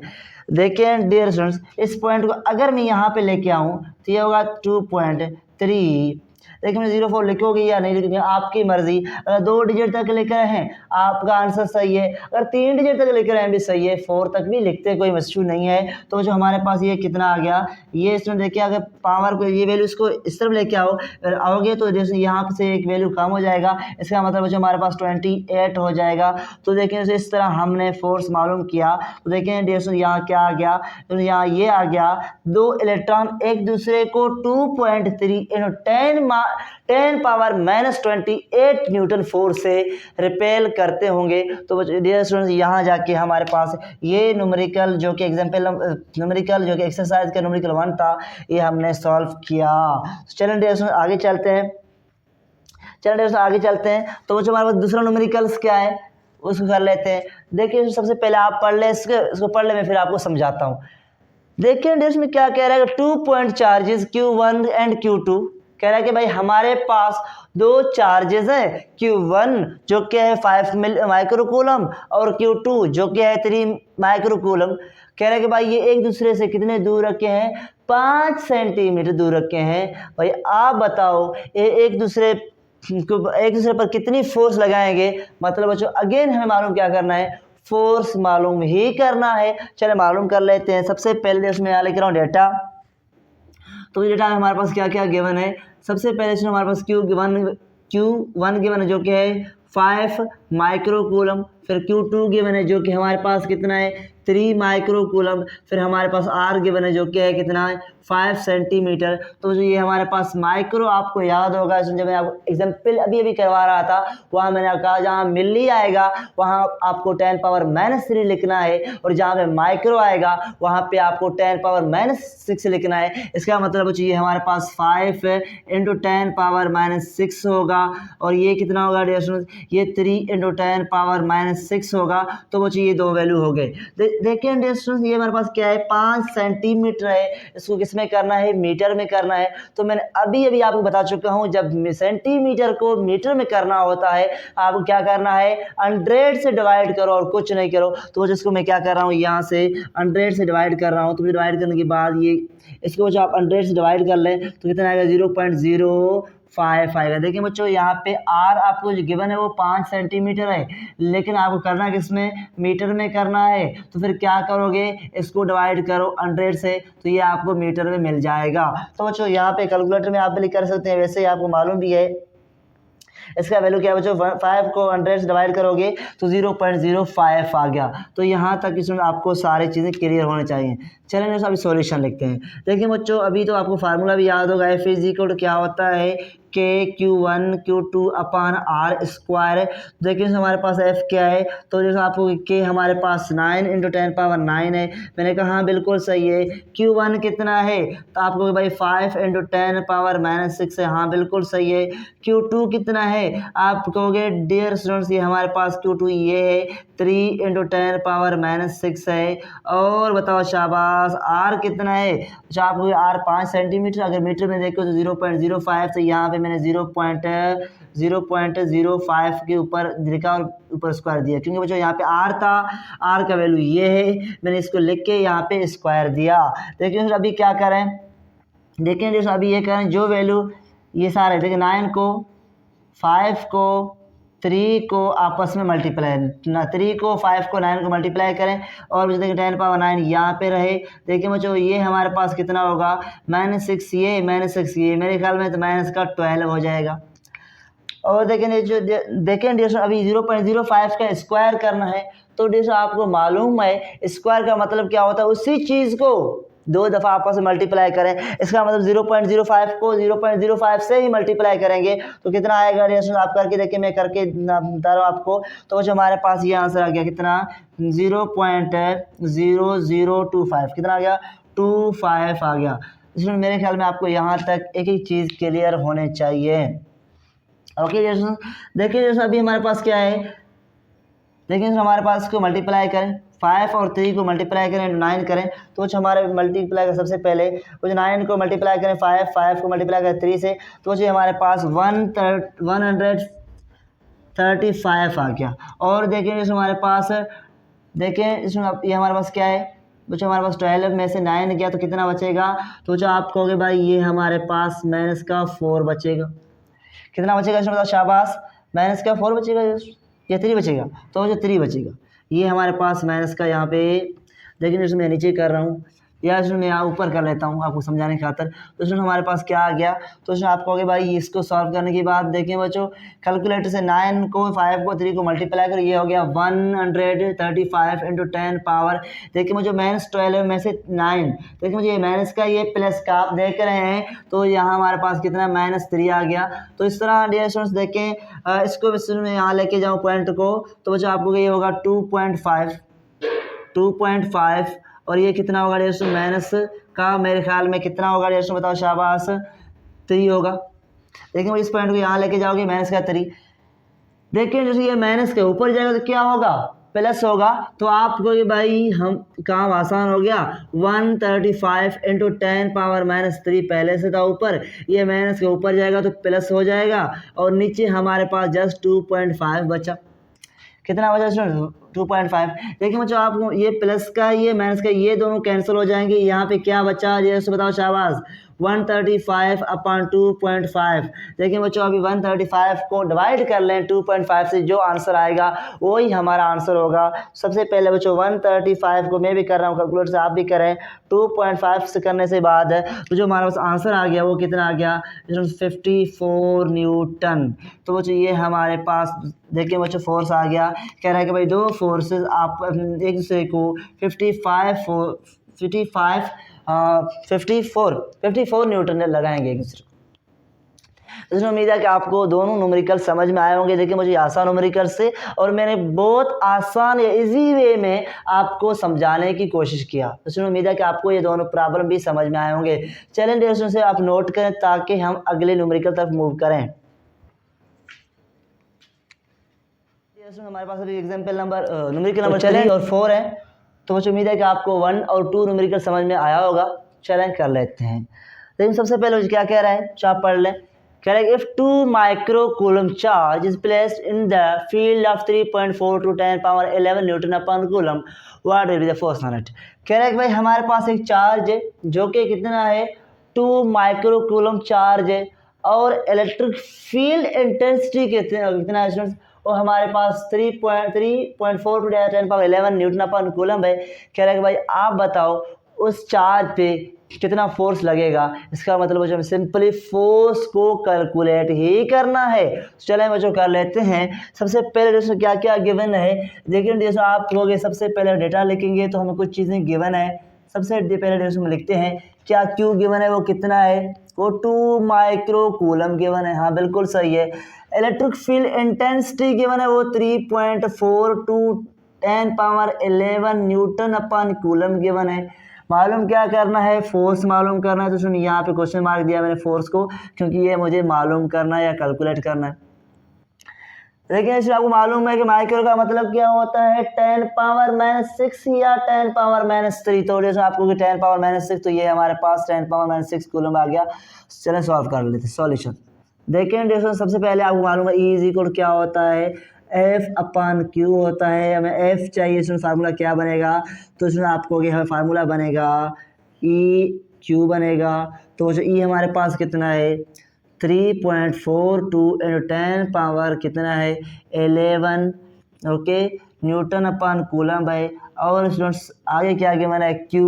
देखिए डियर स्टूडेंट्स, इस पॉइंट को अगर मैं यहाँ पे लेके आऊँ तो ये होगा 2.3। देखिए मैं 04 लिखोगे या नहीं लिखोगे आपकी मर्जी। अगर 2 डिजिट तक लिख रहे हैं आपका आंसर सही है, अगर 3 डिजिट तक लिख रहे हैं भी सही है, 4 तक भी लिखते कोई इशू नहीं है। तो जो हमारे पास ये कितना आ गया, ये इसमें देखिए अगर पावर को ये वैल्यू इसको इस तरफ लेके आओगे तो जैसे यहाँ से एक वैल्यू कम हो जाएगा, इसका मतलब जो हमारे पास 28 हो जाएगा। तो देखिए इस तरह हमने फोर्स मालूम किया। तो देखिए डियर यहाँ क्या आ गया, तो यहाँ ये आ गया 2 इलेक्ट्रॉन एक दूसरे को 2.3 इंटू 10 पावर -28 न्यूटन फोर्स से रिपेल करते होंगे। तो डियर स्टूडेंट्स यहाँ जाके हमारे पास ये न्यूमेरिकल जो कि एग्जाम्पल न्यूमेरिकल जो कि एक्सरसाइज का न्यूमेरिकल 1 था, ये हमने सॉल्व किया। चलें डियर स्टूडेंट्स आगे चलते हैं, आगे चलते हैं। तो जो हमारे पास दूसरा न्यूमेरिकल्स क्या है उसको कर लेते हैं। देखिए सबसे पहले आप पढ़ ले, इसको पढ़ ले, मैं फिर आपको समझाता हूँ। देखिए डियर में क्या कह रहा है, 2 point charges Q1 and Q2, कह रहा है कि भाई हमारे पास 2 चार्जेस हैं, Q1 जो कि है 5 माइक्रोकूलम और Q2 जो कि है 3 माइक्रोकूलम। कह रहा है कि भाई ये एक दूसरे से कितने दूर रखे हैं, 5 सेंटीमीटर दूर रखे हैं। भाई आप बताओ ये एक दूसरे पर कितनी फोर्स लगाएंगे। मतलब बच्चों अगेन हमें मालूम क्या करना है, फोर्स मालूम ही करना है। चले मालूम कर लेते हैं। सबसे पहले इसमें यहाँ लिख रहा हूँ डेटा। तो डेटा हमारे पास क्या क्या गिवन है, सबसे पहले इसमें हमारे पास Q1 गिवन है जो कि है 5 माइक्रोकूलम, फिर Q2 गिवन है जो कि हमारे पास कितना है 3 माइक्रोकूलम, फिर हमारे पास R गिवन है जो कि है कितना है 5 सेंटीमीटर। तो जो ये हमारे पास माइक्रो, आपको याद होगा जब मैं आपको एग्जाम्पल अभी करवा रहा था वहाँ मैंने कहा जहाँ मिली आएगा वहाँ आपको 10 पावर -3 लिखना है, और जहाँ पे माइक्रो आएगा वहाँ पे आपको 10 पावर -6 लिखना है। इसका मतलब ये हमारे पास 5 इंटू 10 पावर -6 होगा, और ये कितना होगा डियर स्टूडेंट्स, ये 3 इंटू 10 पावर -6 होगा। तो वो ये 2 वैल्यू हो गए। देखिए डियर स्टूडेंट्स ये हमारे पास क्या है 5 सेंटीमीटर है, इसको किसमें करना है मीटर में करना है। तो मैंने अभी आपको बता चुका हूँ जब सेंटीमीटर को मीटर में करना होता है आपको क्या करना है 100 से डिवाइड करो और कुछ नहीं करो। तो जिसको मैं क्या कर रहा हूँ यहाँ से 100 से डिवाइड कर रहा हूँ, तो डिवाइड करने के बाद ये इसको जो आप 100 से डिवाइड कर लें तो कितना आएगा 0.05 5 आएगा। देखिए बच्चों यहाँ पे आर आपको जो गिवन है वो 5 सेंटीमीटर है, लेकिन आपको करना किसमें, मीटर में करना है। तो फिर क्या करोगे, इसको डिवाइड करो 100 से, तो ये आपको मीटर में मिल जाएगा। तो बच्चों यहाँ पे कैलकुलेटर में आप भी कर सकते हैं, वैसे ही आपको मालूम भी है इसका वैल्यू क्या है बच्चों, 5 को 100 से डिवाइड करोगे तो 0.05 आ गया। तो यहाँ तक इसमें आपको सारी चीज़ें क्लियर होनी चाहिए। चलिए दोस्तों अभी सॉल्यूशन लिखते हैं। देखिए बच्चों अभी तो आपको फार्मूला भी याद होगा, एफ इज इक्वल टू क्या होता है, Q1 Q2 upon R square. देखिए हमारे पास F क्या है, तो जैसे आपको K हमारे पास 9 × 10⁻9 है। मैंने कहा हाँ बिल्कुल सही है। Q1 कितना है, तो आपको भाई 5 × 10⁻6 है, हाँ बिल्कुल सही है। Q2 कितना है, आप कहोगे डियर स्टूडेंट्स ये हमारे पास Q2 ये है 3 × 10⁻6 है। और बताओ शाबाश, R कितना है, अच्छा आपको R 5 सेंटीमीटर, अगर मीटर में देखो तो 0.05, तो यहाँ पे मैंने 0.05 के ऊपर लिखा और ऊपर स्क्वायर दिया, क्योंकि बच्चों यहाँ पे R था, R का वैल्यू ये है, मैंने इसको लिख के यहाँ पे स्क्वायर दिया। देखिए अभी क्या करें, देखें जैसे अभी ये करें जो वैल्यू ये सारे देखिए 9 को 5 को 3 को आपस में मल्टीप्लाई, 3 को 5 को 9 को मल्टीप्लाई करें और मुझे देखिए 10⁻9 यहाँ पे रहे। देखिए बच्चों ये हमारे पास कितना होगा, -6 ये -6 ये, मेरे ख्याल में तो माइनस का 12 हो जाएगा। और देखें जो देखें डियर अभी 0.05 का स्क्वायर करना है, तो डियर आपको मालूम है स्क्वायर का मतलब क्या होता है, उसी चीज़ को 2 दफ़ा आपस में मल्टीप्लाई करें। इसका मतलब 0.05 को 0.05 से ही मल्टीप्लाई करेंगे तो कितना आएगा डियर, आप करके देखिए, मैं करके बता रहा हूँ आपको। तो जो हमारे पास ये आंसर आ गया कितना, 0.0025, कितना आ गया, 25 आ गया। इसमें मेरे ख्याल में आपको यहाँ तक एक एक चीज़ क्लियर होने चाहिए। ओके जैसे देखिए जैसे अभी हमारे पास क्या है, देखिए हमारे पास इसको मल्टीप्लाई करें, 5 और 3 को मल्टीप्लाई करें 9 करें, तो हमारे मल्टीप्लाई का सबसे पहले कुछ 9 को मल्टीप्लाई करें 5 को मल्टीप्लाई करें 3 से, तो हमारे पास 135 आ गया। और देखिए जैसे हमारे पास देखें इसमें ये हमारे पास क्या है बच्चों, हमारे पास 12 में से 9 गया तो कितना बचेगा, तो जो आप कहोगे भाई ये हमारे पास माइनस का 4 बचेगा। कितना बचेगा इसमें बताओ शाबाश, माइनस का 4 बचेगा या 3 बचेगा, तो जो 3 बचेगा ये हमारे पास माइनस का, यहाँ पे देखिए इसमें मैं नीचे कर रहा हूँ या इसमें मैं यहाँ ऊपर कर लेता हूँ आपको समझाने की खातर। तो इसमें हमारे पास क्या आ गया, तो इसमें आप कहोगे भाई इसको सॉल्व करने के बाद देखें बच्चों कैलकुलेटर से 9 को 5 को 3 को मल्टीप्लाई कर, ये हो गया 135 × 10 पावर। देखिए मुझे -12 में से 9, देखिए मुझे ये माइनस का ये प्लस का आप देख रहे हैं, तो यहाँ हमारे पास कितना -3 आ गया। तो इस तरह डियर स्टूडेंट्स देखें इसको मैं यहाँ लेके जाऊँ पॉइंट को, तो बच्चों आपको ये होगा 2.5 और ये कितना होगा डियर स्टूडेंट, माइनस का मेरे ख्याल में कितना होगा डियर स्टूडेंट बताओ शाबाश, 3 होगा। देखिए इस पॉइंट को यहाँ लेके जाओगे माइनस का 3, देखिए जैसे ये माइनस के ऊपर जाएगा तो क्या होगा, प्लस होगा। तो आप कहोगे भाई हम काम आसान हो गया, 135 × 10⁻³ पहले से था ऊपर, ये माइनस के ऊपर जाएगा तो प्लस हो जाएगा और नीचे हमारे पास जस्ट 2.5 बचा। कितना बचा स्टूडेंट, 2.5। देखिए बच्चों आपको ये प्लस का ये माइनस का ये दोनों कैंसिल हो जाएंगे, यहाँ पे क्या बचा जैसे बताओ शाबाश, 135/2.5। देखिए बच्चों अभी 135 को डिवाइड कर लें 2.5 से, जो आंसर आएगा वही हमारा आंसर होगा। सबसे पहले बच्चों 135 को मैं भी कर रहा हूँ कैलकुलेटर से, आप भी करें, 2.5 से करने से बाद तो जो हमारा पास आंसर आ गया वो कितना आ गया, 54 न्यूटन। तो बच्चों ये हमारे पास देखिए बच्चों फोर्स आ गया, कह रहा है कि भाई दो फोर्सेस आप एक दूसरे को 54 न्यूटन लगाएंगे एक दूसरे को। इसमें उम्मीद है कि आपको दोनों न्यूमेरिकल समझ में आए होंगे। देखिए मुझे आसान न्यूमेरिकल से और मैंने बहुत आसान या इजी वे में आपको समझाने की कोशिश किया। इसमें उम्मीद है कि आपको ये दोनों प्रॉब्लम भी समझ में आए होंगे। चलें डियर से आप नोट करें ताकि हम अगले न्यूमेरिकल तरफ मूव करें। हमारे पास अभी एग्जाम्पल नंबर न्यूमेरिकल नंबर 3 और 4 है, तो मुझे उम्मीद है कि आपको 1 और 2 न्यूमेरिकल समझ में आया होगा। चलें कर लेते हैं। लेकिन सबसे पहले मुझे क्या कह रहा है, आप पढ़ लें। कह रहा है if 2 microcoulomb charge is placed in the field of 3.4 × 10⁻11 Newton upon coulomb, what will be the force on it. कह रहा है कि भाई हमारे पास एक चार्ज है जो कि कितना है, 2 माइक्रोकूलम चार्ज है और इलेक्ट्रिक फील्ड इंटेंसिटी कितना है स्टूडेंट्स, और हमारे पास 3.4 टू 10⁻11 न्यूटन अपन कूलम है। कह रहा है कि भाई आप बताओ उस चार्ज पे कितना फोर्स लगेगा। इसका मतलब बच्चों हमें सिंपली फोर्स को कैलकुलेट ही करना है। चले बच्चों कर लेते हैं। सबसे पहले दोस्तों क्या क्या गिवन है, देखिए दोस्तों आप लोग सबसे पहले डेटा लिखेंगे तो हमें कुछ चीज़ें गिवन है। सबसे पहले दोस्तों हम लिखते हैं क्या क्यू गिवन है, वो कितना है, वो 2 माइक्रो कूलम गिवन है। हाँ बिल्कुल सही है। इलेक्ट्रिक फील्ड इंटेंसिटी गिवन है, वो 3.4 to 10⁻11 newton upon coulomb given है। मालूम क्या करना है, फोर्स मालूम करना है। तो सुनिए यहाँ पे क्वेश्चन मार्क दिया मैंने फोर्स को, क्योंकि ये मुझे मालूम करना है या कैलकुलेट करना है। लेकिन इसमें आपको मालूम है कि माइक्रो का मतलब क्या होता है, 10⁻⁻6 या 10⁻⁻3। तो जैसे आपको 10⁻⁻6, तो ये हमारे पास 10⁻⁻6 कूलम आ गया। चलें सॉल्व कर लेते हैं। सॉल्यूशन देखें दोस्तों, सबसे पहले आपको मालूम है E इक्वल क्या होता है, F/Q होता है। हमें F चाहिए, इसमें फार्मूला क्या बनेगा, तो इसमें आपको हमें फार्मूला बनेगा EQ बनेगा। तो जो E हमारे पास कितना है, 3.42 × 10 पावर कितना है 11, ओके, न्यूटन अपन कूलम है। और स्टूडेंट्स आगे क्या आगे मैंने Q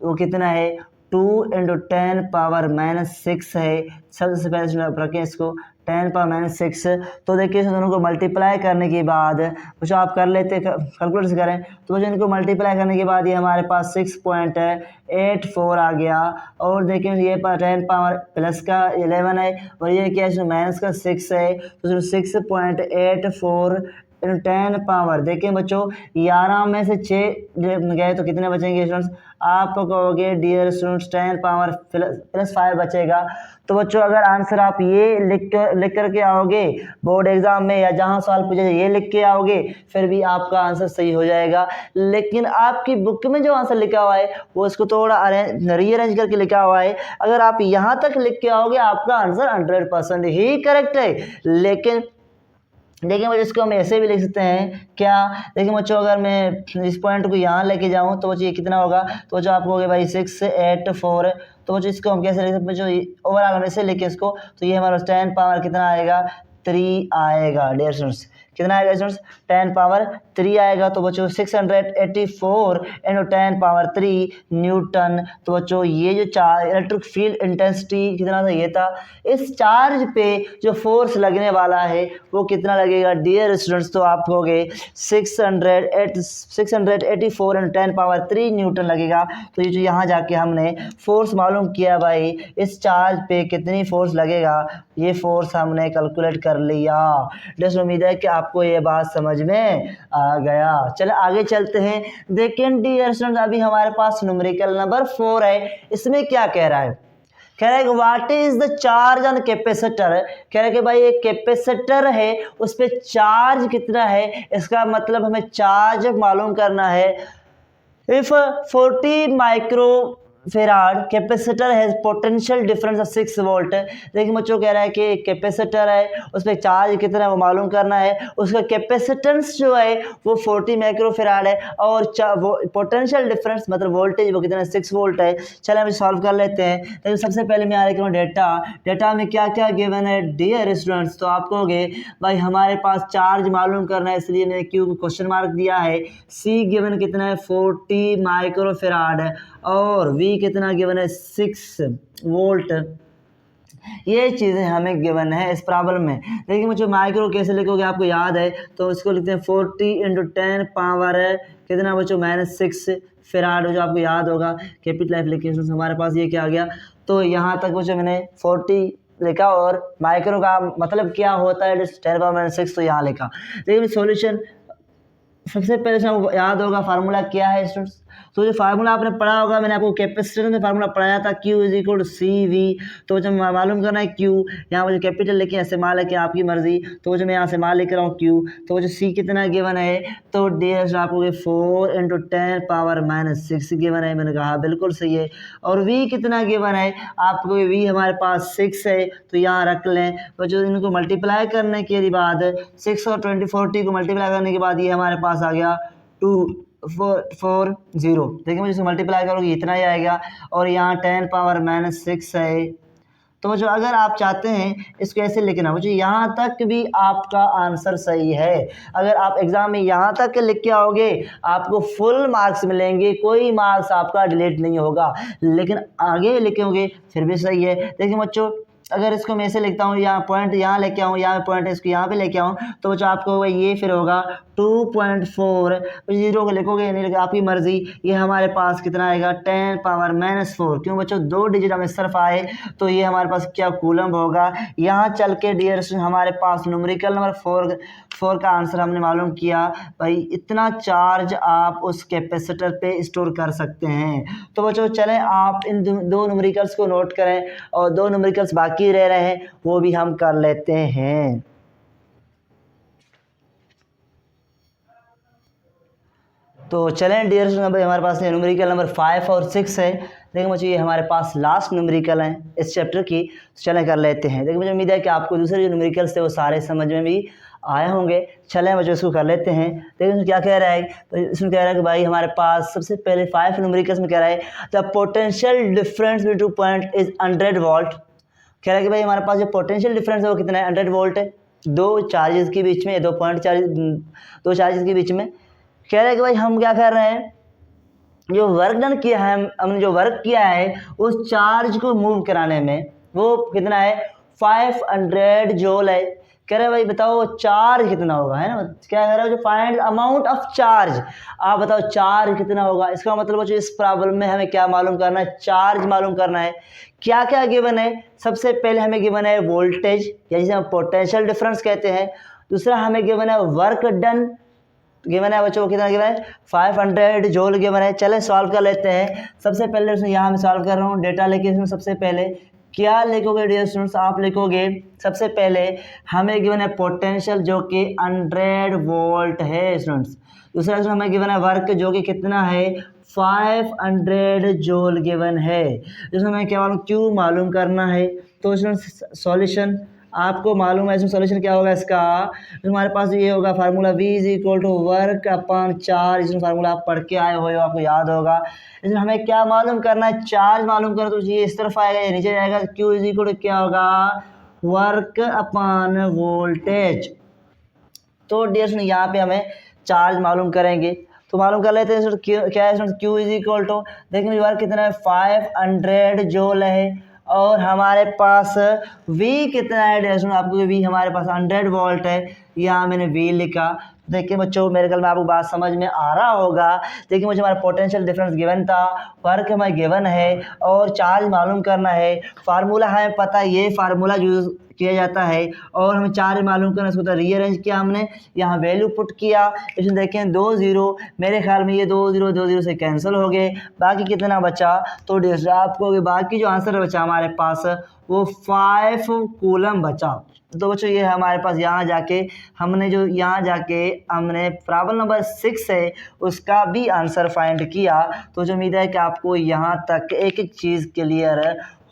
वो कितना है 2 × 10⁻⁻6 है। सबसे पहले रखें इसको 10⁻⁻6। तो देखिए दोनों को मल्टीप्लाई करने के बाद कुछ आप कर लेते कैलकुलेट से करें, तो मुझे इनको मल्टीप्लाई करने के बाद ये हमारे पास 6.84 आ गया। और देखिए ये 10 पावर प्लस का 11 है, और ये क्या है माइनस का 6 है। तो 6.84 × 10 पावर, देखिए बच्चों 11 में से 6 गए तो कितने बचेंगे स्टूडेंट्स, आप कहोगे डियर स्टूडेंट्स 10 पावर प्लस 5 बचेगा। तो बच्चों अगर आंसर आप ये लिख करके आओगे बोर्ड एग्जाम में या जहां सवाल पूछे ये लिख के आओगे, फिर भी आपका आंसर सही हो जाएगा। लेकिन आपकी बुक में जो आंसर लिखा हुआ है वो इसको थोड़ा रीअरेंज करके लिखा हुआ है। अगर आप यहाँ तक लिख के आओगे आपका आंसर 100% ही करेक्ट है। लेकिन देखिए बच्चों इसको हम ऐसे भी लिख सकते हैं क्या, देखिए बच्चों अगर मैं इस पॉइंट को यहाँ लेके जाऊँ तो बच्चों ये कितना होगा, तो बच्चों आप कहोगे भाई 684। तो बच्चों इसको हम कैसे लिख सकते हैं बच्चों, ओवरऑल हम ऐसे लिखे इसको, तो ये हमारा 10 पावर कितना आएगा 3 आएगा। डियर स्टूडेंट्स कितना आएगा स्टूडेंट्स 10 पावर 3 आएगा। तो बच्चों 684 × 10 पावर 3 न्यूटन। तो बच्चों ये जो चार्ज इलेक्ट्रिक फील्ड इंटेंसिटी कितना था, ये था। इस चार्ज पे जो फोर्स लगने वाला है वो कितना लगेगा डियर स्टूडेंट्स, तो आप कहोगे 684 × 10 पावर 3 न्यूटन लगेगा। तो ये जो यहाँ जाके हमने फोर्स मालूम किया भाई इस चार्ज पे कितनी फोर्स लगेगा, ये फोर्स हमने कैलकुलेट कर लिया। जैसे उम्मीद है कि आपको ये बात समझ में आ गया। चलो आगे चलते हैं। देखिए डियर स्टूडेंट्स अभी हमारे पास न्यूमेरिकल नंबर 4 है। इसमें क्या कह रहा है, कह रहा है कि what is the charge on capacitor. कह रहा है कि भाई एक कैपेसिटर है उस पर चार्ज कितना है, इसका मतलब हमें चार्ज मालूम करना है। इफ 40 माइक्रो फेराड कैपेसिटर है पोटेंशियल डिफरेंस ऑफ 6 वोल्ट। देखिए बच्चों कह रहा है कि एक कैपेसिटर है उस पर चार्ज कितना है वो मालूम करना है। उसका कैपेसिटेंस जो है वो 40 माइक्रो फेराड है, और वो पोटेंशियल डिफरेंस मतलब वोल्टेज वो कितना है 6 वोल्ट है। चलिए हम सॉल्व कर लेते हैं। तो सबसे पहले मैं आ रही हूँ डेटा में क्या क्या गिवन है डियर स्टूडेंट्स। तो आप कहोगे भाई हमारे पास चार्ज मालूम करना है, इसलिए मैंने क्यू को क्वेश्चन मार्क दिया है। सी गिवन कितना है 40 माइक्रो फेराड है, और V कितना गिवन है 6 वोल्ट। ये चीज़ें हमें गिवन है इस प्रॉब्लम में। लेकिन मुझे माइक्रो कैसे लिखोगे आपको याद है, तो इसको लिखते हैं 40 × 10 पावर कितना बच्चों -6 फेराड, जो आपको याद होगा कैपिटल एप्लीकेशन हमारे पास ये क्या आ गया। तो यहाँ तक बच्चों मैंने 40 लिखा, और माइक्रो का मतलब क्या होता है 10⁻⁻6 तो यहाँ लिखा। लेकिन सॉल्यूशन सबसे पहले से आपको याद होगा फार्मूला क्या है स्टूडेंट्स। तो जो फार्मूला आपने पढ़ा होगा, मैंने आपको कैपेसिटर में फार्मूला पढ़ाया था Q = CV। तो जब मालूम करना है Q, यहाँ मुझे कैपिटल लेके ऐसे मान लेके आपकी मर्जी, तो जो मैं यहाँ से मान लेकर रहा हूँ Q। तो जो C कितना गिवन है, तो डियर आपको 4 × 10 पावर -6 गिवन है। मैंने कहा बिल्कुल सही है। और V कितना गिवन है आपको, V हमारे पास 6 है, तो यहाँ रख लें। तो जो इनको मल्टीप्लाई करने के बाद 6 और 40 को मल्टीप्लाई करने के बाद ये हमारे पास आ गया 240। देखिए मुझे इसको मल्टीप्लाई करोगे इतना ही आएगा। और यहाँ 10 पावर -6 है, तो बच्चों अगर आप चाहते हैं इसको ऐसे लिखना, बच्चों यहाँ तक भी आपका आंसर सही है। अगर आप एग्ज़ाम में यहाँ तक लिख के आओगे आपको फुल मार्क्स मिलेंगे, कोई मार्क्स आपका डिलीट नहीं होगा। लेकिन आगे लिखोगे फिर भी सही है। देखिए बच्चों अगर इसको मैं ऐसे लिखता हूँ, यहाँ पॉइंट यहाँ लेके आऊँ, यहाँ पॉइंट इसको यहाँ पे लेके आऊँ, तो बच्चों आपको होगा ये फिर होगा 2.4। जीरो को लिखोगे या नहीं लिखोगे आपकी मर्जी। ये हमारे पास कितना आएगा 10⁻⁴। क्यों बच्चों 2 डिजिट हमें सिर्फ आए तो ये हमारे पास क्या कूलम होगा। यहाँ चल के डियर स्टूडेंट हमारे पास न्यूमेरिकल नंबर 4 का आंसर हमने मालूम किया। भाई इतना चार्ज आप उस कैपेसिटर पे स्टोर कर सकते हैं। तो बच्चों चलें आप इन दो न्यूमेरिकल्स को नोट करें और 2 न्यूमेरिकल्स बाकी रह रहे हैं वो भी हम कर लेते हैं। तो चलें डियर स्टूडेंट हमारे पास न्यूमेरिकल नंबर 5 और 6 है। देखिए मुझे ये हमारे पास लास्ट न्यूमेरिकल हैं इस चैप्टर की, चलें कर लेते हैं। देखिए मुझे उम्मीद है कि आपको दूसरे जो न्यूमेरिकल्स थे वो सारे समझ में भी आए होंगे। चलें मुझे इसको कर लेते हैं। देखिए इसमें क्या कह रहा है, तो इसमें कह रहा है कि भाई हमारे पास सबसे पहले 5 न्यूमेरिकल्स में कह रहा है the potential difference between 2 point is 100 volt. कह रहा है कि भाई हमारे पास जो पोटेंशियल डिफरेंस है वो कितना है 100 वोल्ट है, 2 चार्जेस के बीच में, 2 पॉइंट चार्ज 2 चार्जेस के बीच में। कह रहा है कि भाई हम क्या कर रहे हैं, जो वर्क डन किया है हमने जो वर्क किया है उस चार्ज को मूव कराने में वो कितना है 500 जूल है। कह रहे भाई बताओ चार्ज कितना होगा, है ना। क्या कह रहा है जो फाइंड अमाउंट ऑफ चार्ज, आप बताओ चार्ज कितना होगा। इसका मतलब बच्चों इस प्रॉब्लम में हमें क्या मालूम करना है, चार्ज मालूम करना है। क्या क्या गिवन है, सबसे पहले हमें गिवन है वोल्टेज या जिसे हम पोटेंशियल डिफरेंस कहते हैं। दूसरा हमें गिवन है वर्क डन गिवन है बच्चों, कितना गिवन है 500 जूल गिवन है। चले सॉल्व कर लेते हैं। सबसे पहले इसमें यहाँ मैं सॉल्व कर रहा हूँ डेटा लेके। इसमें सबसे पहले क्या लिखोगे डियर स्टूडेंट्स, आप लिखोगे सबसे पहले हमें गिवन है पोटेंशियल जो कि 100 वोल्ट है स्टूडेंट्स। दूसरा हमें गिवन है वर्क जो कि कितना है 500 जूल गिवन है। जिसमें हमें क्या मालूम क्यू मालूम करना है। तो स्टूडेंट्स सॉल्यूशन आपको मालूम है, इसमें सॉल्यूशन क्या होगा इसका, हमारे पास ये होगा formula V = work upon charge. इसमें फार्मूला आप पढ़ के आए हो आपको याद होगा। इसमें हमें क्या मालूम करना है, चार्ज मालूम करो तो ये इस तरफ आएगा, ये नीचे जाएगा। Q = क्या होगा वर्क अपॉन वोल्टेज। तो डियर यहाँ पे हमें चार्ज मालूम करेंगे, तो मालूम कर लेते हैं क्या है Q = देखिए वर्क कितना है 500 जूल है और हमारे पास V कितना है डेस्टूडेंट, आपको V हमारे पास 100 वोल्ट है। यहाँ मैंने V लिखा। देखिए बच्चों मेरे ख्याल में आपको बात समझ में आ रहा होगा। देखिए मुझे हमारा पोटेंशियल डिफरेंस गिवन था, वर्क हमें गिवन है और चार्ज मालूम करना है। फार्मूला हमें पता है, ये फार्मूला यूज़ किया जाता है और हमें चार्ज मालूम करना, इसको तो रीअरेंज किया हमने, यहाँ वैल्यू पुट किया। इसमें देखें 2 0, मेरे ख्याल में ये 2 0 से कैंसिल हो गए, बाकी कितना बचा। तो आपको बाकी जो आंसर बचा हमारे पास वो 5 कूलम बचा। तो बच्चों ये हमारे पास यहाँ जाके हमने प्रॉब्लम नंबर 6 है उसका भी आंसर फाइंड किया। तो जो उम्मीद है कि आपको यहाँ तक एक एक चीज़ क्लियर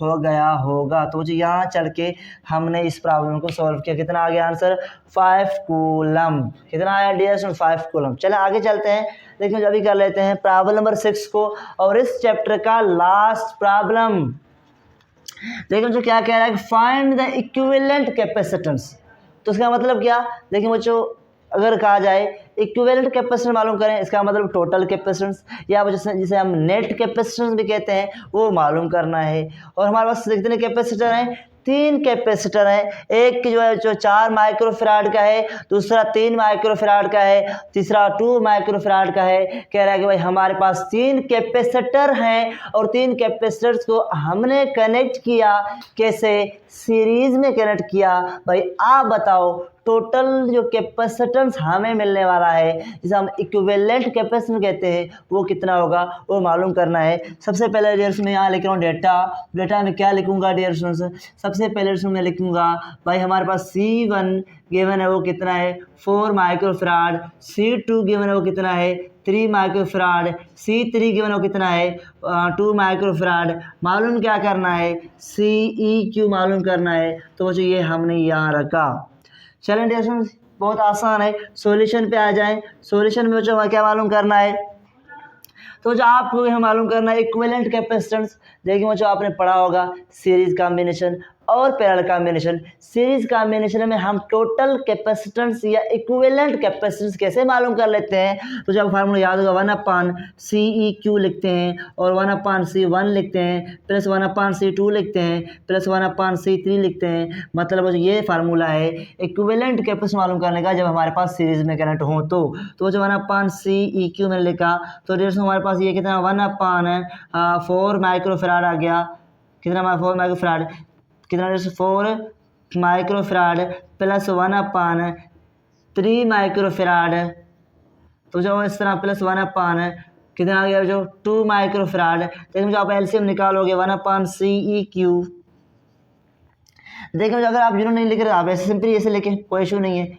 हो गया होगा। तो जो यहाँ चल के हमने इस प्रॉब्लम को सॉल्व किया, कितना आ गया आंसर 5 कूलम। कितना आया डियर स्टूडेंट 5 कूलम। चले आगे चलते हैं। देखिए अभी कर लेते हैं प्रॉब्लम नंबर 6 को और इस चैप्टर का लास्ट प्रॉब्लम। देखिए जो क्या कह रहा है फाइंड द इक्विवेलेंट कैपेसिटेंस। तो इसका मतलब क्या, देखिए बच्चों अगर कहा जाए इक्विवेलेंट कैपेसिटेंस मालूम करें, इसका मतलब टोटल कैपेसिटेंस या जिसे हम नेट कैपेसिटेंस भी कहते हैं वो मालूम करना है। और हमारे पास कितने कैपेसिटर हैं, 3 कैपेसिटर हैं। एक जो है जो 4 माइक्रोफैराड का है, दूसरा 3 माइक्रोफैराड का है, तीसरा 2 माइक्रोफैराड का है। कह रहा है कि भाई हमारे पास 3 कैपेसिटर हैं और 3 कैपेसिटर्स को हमने कनेक्ट किया, कैसे सीरीज में कनेक्ट किया। भाई आप बताओ टोटल जो कैपेसिटेंस हमें मिलने वाला है जिसे हम इक्विवेलेंट कैपेसिटेंस कहते हैं वो कितना होगा वो मालूम करना है। सबसे पहले डियर्स में यहाँ लिख रहा हूँ डेटा में क्या लिखूंगा डियर्स, सबसे पहले मैं लिखूंगा भाई हमारे पास C1 गिवन है वो कितना है 4 माइक्रोफैराड, C2 गिवन है वो कितना है 3 माइक्रोफैराड, C3 गिवन हो कितना है 2 माइक्रोफैराड। मालूम क्या करना है CEQ मालूम करना है। तो जो ये हमने यहाँ रखा। चलें डियर स्टूडेंट्स बहुत आसान है, सॉल्यूशन पे आ जाएं। सॉल्यूशन में बच्चों हमें क्या मालूम करना है, तो जो आपको यह मालूम करना है इक्विवेलेंट कैपेसिटेंस। देखिए बच्चों आपने पढ़ा होगा सीरीज कॉम्बिनेशन, और पैरेलल कॉम्बिनेशन। सीरीज कॉम्बिनेशन में हम टोटल कैपेसिटेंस या इक्विवेलेंट कैपेसिटेंस कैसे मालूम कर लेते हैं, तो जब फार्मूला याद होगा 1/CEQ लिखते हैं और 1/C1 लिखते हैं प्लस 1/C2 लिखते हैं प्लस 1/C3 लिखते हैं। मतलब ये फार्मूला है इक्विवेलेंट कैपेसिटेंस मालूम करने का जब हमारे पास सीरीज में करंट हो। तो जो 1/CEQ मैंने लिखा तो डेढ़ हमारे पास ये कितना 1/4 माइक्रोफैराड आ गया। कितना 4 माइक्रोफैराड, कितना 4 माइक्रोफैराड प्लस 1/3 माइक्रोफैराड। तो जो इस तरह प्लस 1/, कितना आ गया जो 2 माइक्रोफैराड। लेकिन जो आप एलसीएम निकालोगे 1/CEQ, देखिए अगर आप यूनिट नहीं लिख रहे आप ऐसे सिंपली ऐसे लिखें, कोई इशू नहीं है।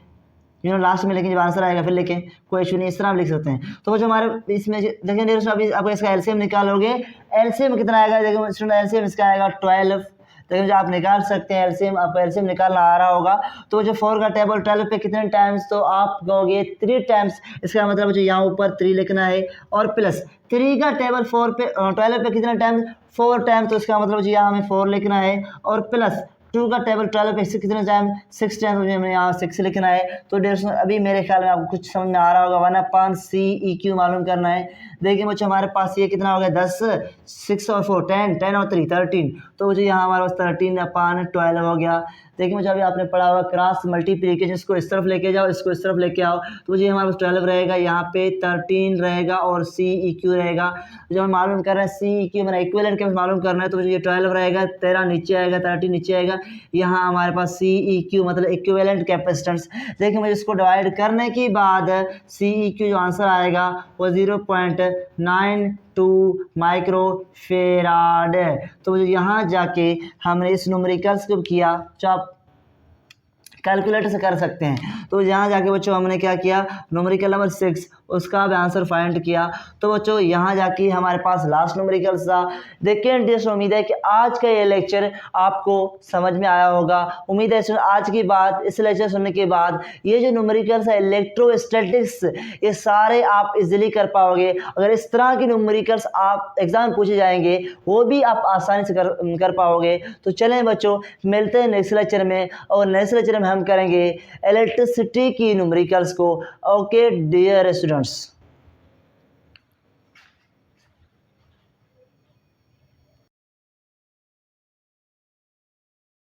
यूनिट लास्ट में लिखें, जब आंसर आएगा फिर लिखें, कोई इशू नहीं, इस तरह आप लिख सकते हैं। तो वो जो हमारे इसमें देखिए अभी आप इसका एलसीएम निकालोगे, एलसीएम कितना आएगा, देखिए स्टूडेंट एलसीएम इसका आएगा 12। लेकिन जो आप निकाल सकते हैं एलसीएम, आप एलसीएम निकालना आ रहा होगा तो जो 4 का टेबल 12 पे कितने टाइम्स, तो आप कहोगे 3 टाइम्स। इसका मतलब जो यहाँ ऊपर 3 लिखना है और प्लस 3 का टेबल 4 पे 12 पे कितना टाइम्स, 4 टाइम्स। तो इसका मतलब जी यहाँ हमें 4 लिखना है और प्लस 2 का टेबल 12 पे कितने टाइम 6 टाइम, मुझे हमें यहाँ 6 लिखना है। तो 150 अभी मेरे ख्याल में आपको कुछ समझ में आ रहा होगा। 1/CEQ मालूम करना है। देखिए मुझे हमारे पास ये कितना हो गया 10, 6 और 4 10 और 3 13। तो मुझे यहाँ हमारे पास 13/12 हो गया। देखिए मुझे अभी आपने पढ़ा हुआ क्रॉस मल्टीप्लिकेशन, इसको इस तरफ लेके जाओ, इसको इस तरफ लेके आओ, तो मुझे हमारे पास 12 रहेगा, यहाँ पे 13 रहेगा और CEQ रहेगा। जब हम मालूम कर रहे हैं CEQ मैंने इक्विवेलेंट के मालूम करना है, तो मुझे ये 12 रहेगा, 13 नीचे आएगा, 13 नीचे आएगा। यहाँ हमारे पास CEQ मतलब इक्विवेलेंट कैपेसिटेंस। देखिए मुझे इसको डिवाइड करने के बाद CEQ जो आंसर आएगा वो 0.92 माइक्रोफेराड। तो यहाँ जाके हमने इस न्यूमेरिकल्स को किया, जो आप कैलकुलेटर से कर सकते हैं। तो यहाँ जाके बच्चों हमने क्या किया, न्यूमेरिकल नंबर 6 उसका भी आंसर फाइंड किया। तो बच्चों यहाँ जाके हमारे पास लास्ट न्यूमेरिकल था। देखिए दोस्तों उम्मीद है कि आज का ये लेक्चर आपको समझ में आया होगा। उम्मीद है आज की बात, इस लेक्चर सुनने के बाद ये जो न्यूमेरिकल्स है इलेक्ट्रोस्टैटिक्स, ये सारे आप इजीली कर पाओगे। अगर इस तरह के न्यूमेरिकल्स आप एग्जाम पूछे जाएंगे वो भी आप आसानी से कर पाओगे। तो चलें बच्चों, मिलते हैं नेक्स्ट लेक्चर में, और नेक्स्ट लेक्चर में हम करेंगे इलेक्ट्रिसिटी की न्यूमेरिकल्स को। Okay dear students.